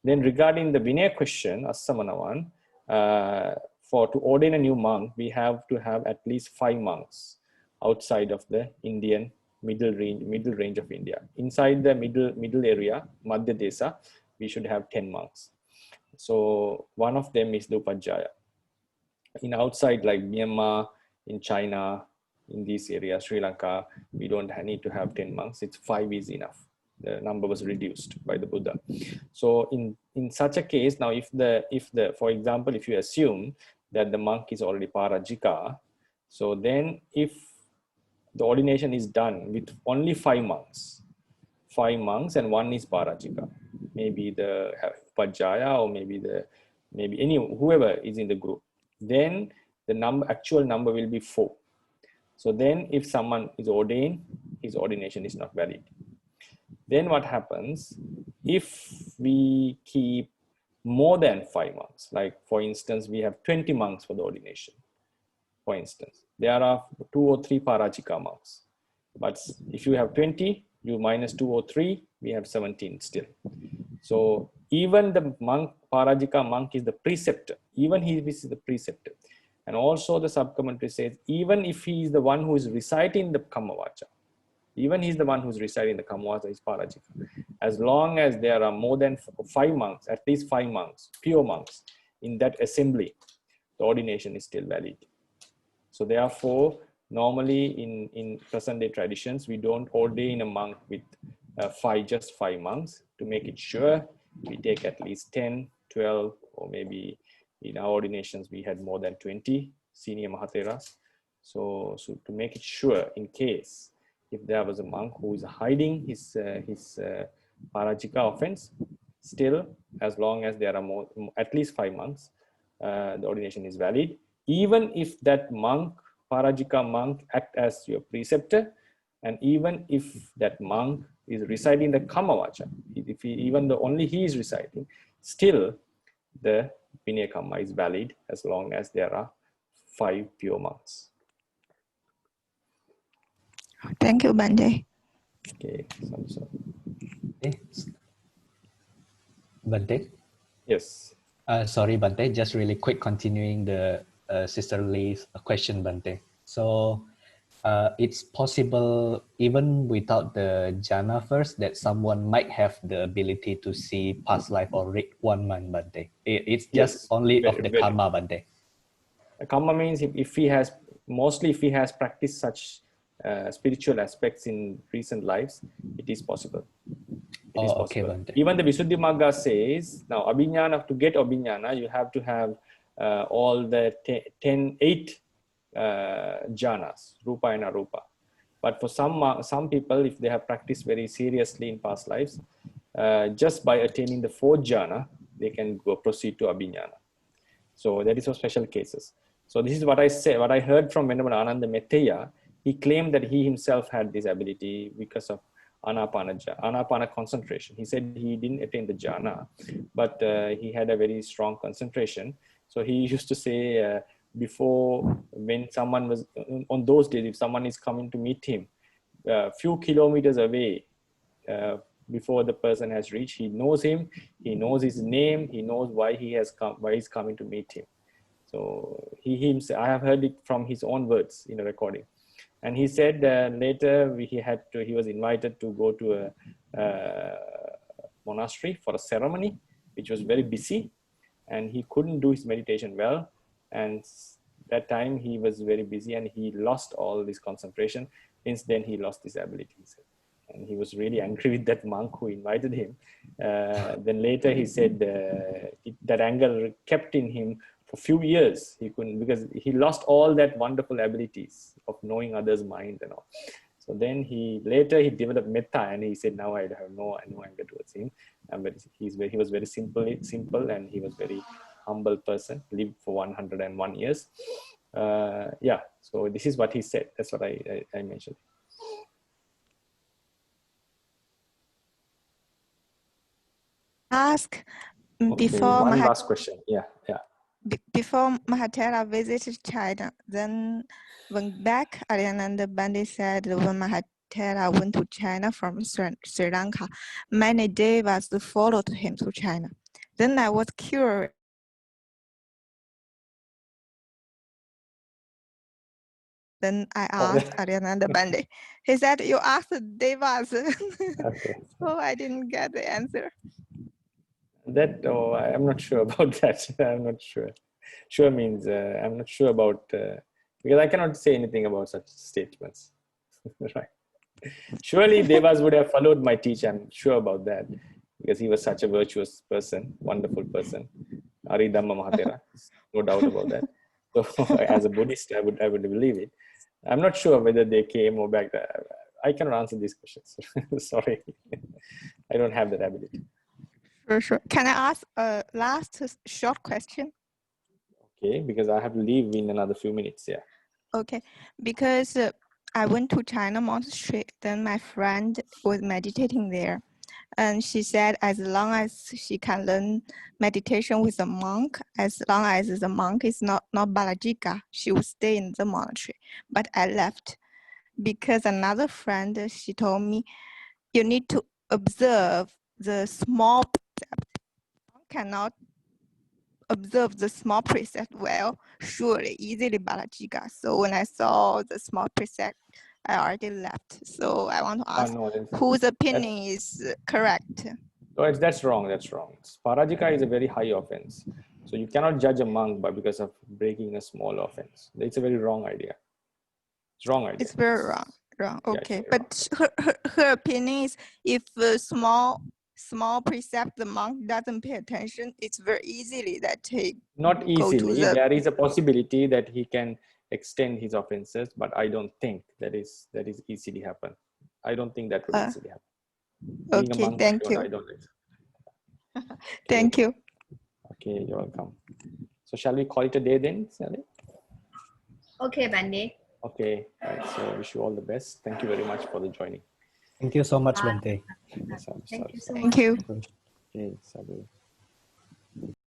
Then regarding the Vinaya question, Assamanavan, to ordain a new monk, we have to have at least 5 monks outside of the Indian middle range of India. Inside the middle area, Madhya Desa, we should have 10 monks. So one of them is the Upajjhaya. In outside like Myanmar, in China, in this area, Sri Lanka, we don't need to have 10 monks. It's 5 is enough. The number was reduced by the Buddha. So in such a case, now for example, if you assume that the monk is already parajika, so then if the ordination is done with only 5 monks and one is parajika, maybe the Upajjhaya or maybe whoever is in the group, then the actual number will be 4. So then if someone is ordained, his ordination is not valid. Then what happens if we keep more than 5 monks? Like for instance, we have 20 monks for the ordination. For instance, there are 2 or 3 parajika monks. But if you have 20, you minus 2 or 3, we have 17 still. So even the monk, parajika monk, is the preceptor. Even he is the preceptor. And also the sub-commentary says, even if he is the one who is reciting the Kammavaca, even he's the one who's reciting the Kammavaca is parajika. As long as there are more than 5 monks, at least 5 monks, pure monks in that assembly, the ordination is still valid. So therefore, normally in present day traditions, we don't ordain a monk with just 5 monks. To make it sure, we take at least 10, 12, or maybe in our ordinations, we had more than 20 senior Mahatheras. So to make it sure, in case if there was a monk who is hiding his parajika offense, still, as long as there are at least 5 monks, the ordination is valid. Even if that monk, parajika monk, act as your preceptor, and even if that monk is reciting the Kammavaca, only he is reciting, still the Vinaya Kamma is valid as long as there are 5 pure monks. Thank you, Bhante. Okay, so. Okay. Bhante? Yes. Sorry, Bhante, just really quick continuing the Sister Lee's question, Bhante. So it's possible even without the jhana first that someone might have the ability to see past life or read 1 month, Bhante. It's just Yes. only of the karma, Bhante. Karma means if he has, mostly if he has practiced such spiritual aspects in recent lives, it is possible. It is possible. Okay, Bhante. Even the Visuddhimagga says, now Abhiññāna, to get Abhiññāna, you have to have all the 8 jhanas, Rupa and Arupa. But for some people, if they have practiced very seriously in past lives, just by attaining the 4th jhana, they can proceed to Abhiññāna. So that is for special cases. So this is what I say, what I heard from Venerable Ananda Metteyya. He claimed that he himself had this ability because of Anapana concentration. He said he didn't attain the jhana, but he had a very strong concentration. So he used to say before, when someone was, on those days, if someone is coming to meet him, a few kilometers away, before the person has reached, he knows him, he knows his name, he knows why he has come, why he's coming to meet him. So he himself, I have heard it from his own words in a recording. And he said later he was invited to go to a monastery for a ceremony, which was very busy, and he couldn't do his meditation well. And that time he was very busy and he lost all this concentration. Since then he lost this ability, he said. And he was really angry with that monk who invited him. Then later he said that anger kept in him for a few years. He couldn't, because he lost all that wonderful abilities of knowing others' mind and all. So then he developed metta, and he said, now I have no anger towards him. He was very simple, and he was very humble person, lived for 101 years. Yeah, so this is what he said. That's what I mentioned. Ask Okay, before one last question. Yeah. Before Mahatera visited China, then when back, Ariyananda Bhante said when Mahatera went to China from Sri Lanka, many devas followed him to China. Then I was curious. Then I asked Ariyananda Bhante. He said, you asked devas. Okay. So I didn't get the answer. That, I'm not sure about that. I'm not sure. Sure means I'm not sure about, because I cannot say anything about such statements. Right. Surely Devas would have followed my teacher. I'm sure about that, because he was such a virtuous person, wonderful person. Ari Dhamma Mahatera, no doubt about that. So as a Buddhist, I would believe it. I'm not sure whether they came or back. I cannot answer these questions. Sorry, I don't have that ability. Sure. Can I ask a last short question? Okay, because I have to leave in another few minutes. Yeah. Okay, because I went to China monastery, then my friend was meditating there. And she said as long as she can learn meditation with a monk, as long as the monk is not Balajika, she will stay in the monastery. But I left because another friend, she told me, you need to observe the small precept. One cannot observe the small precept well, surely, easily Balajika. So when I saw the small precept, I already left. So I want to ask whose opinion is correct? No, that's wrong. That's wrong. Parajika is a very high offense. So you cannot judge a monk because of breaking a small offense. It's a very wrong idea. It's wrong idea. It's very wrong. Okay, yeah, but her opinion is if a small precept the monk doesn't pay attention, it's very easily that he not easily. There is a possibility that he can extend his offenses, but I don't think that is easily happen. I don't think that would easily happen. Being okay, a monk, thank you. I don't think so. Okay. Thank you. Okay, you're welcome. So shall we call it a day then, Sally? Okay, Bhante. Okay, right. So I wish you all the best. Thank you very much for the joining. Thank you so much, Bhante. Thank you so much. Thank you. Okay, Sabu.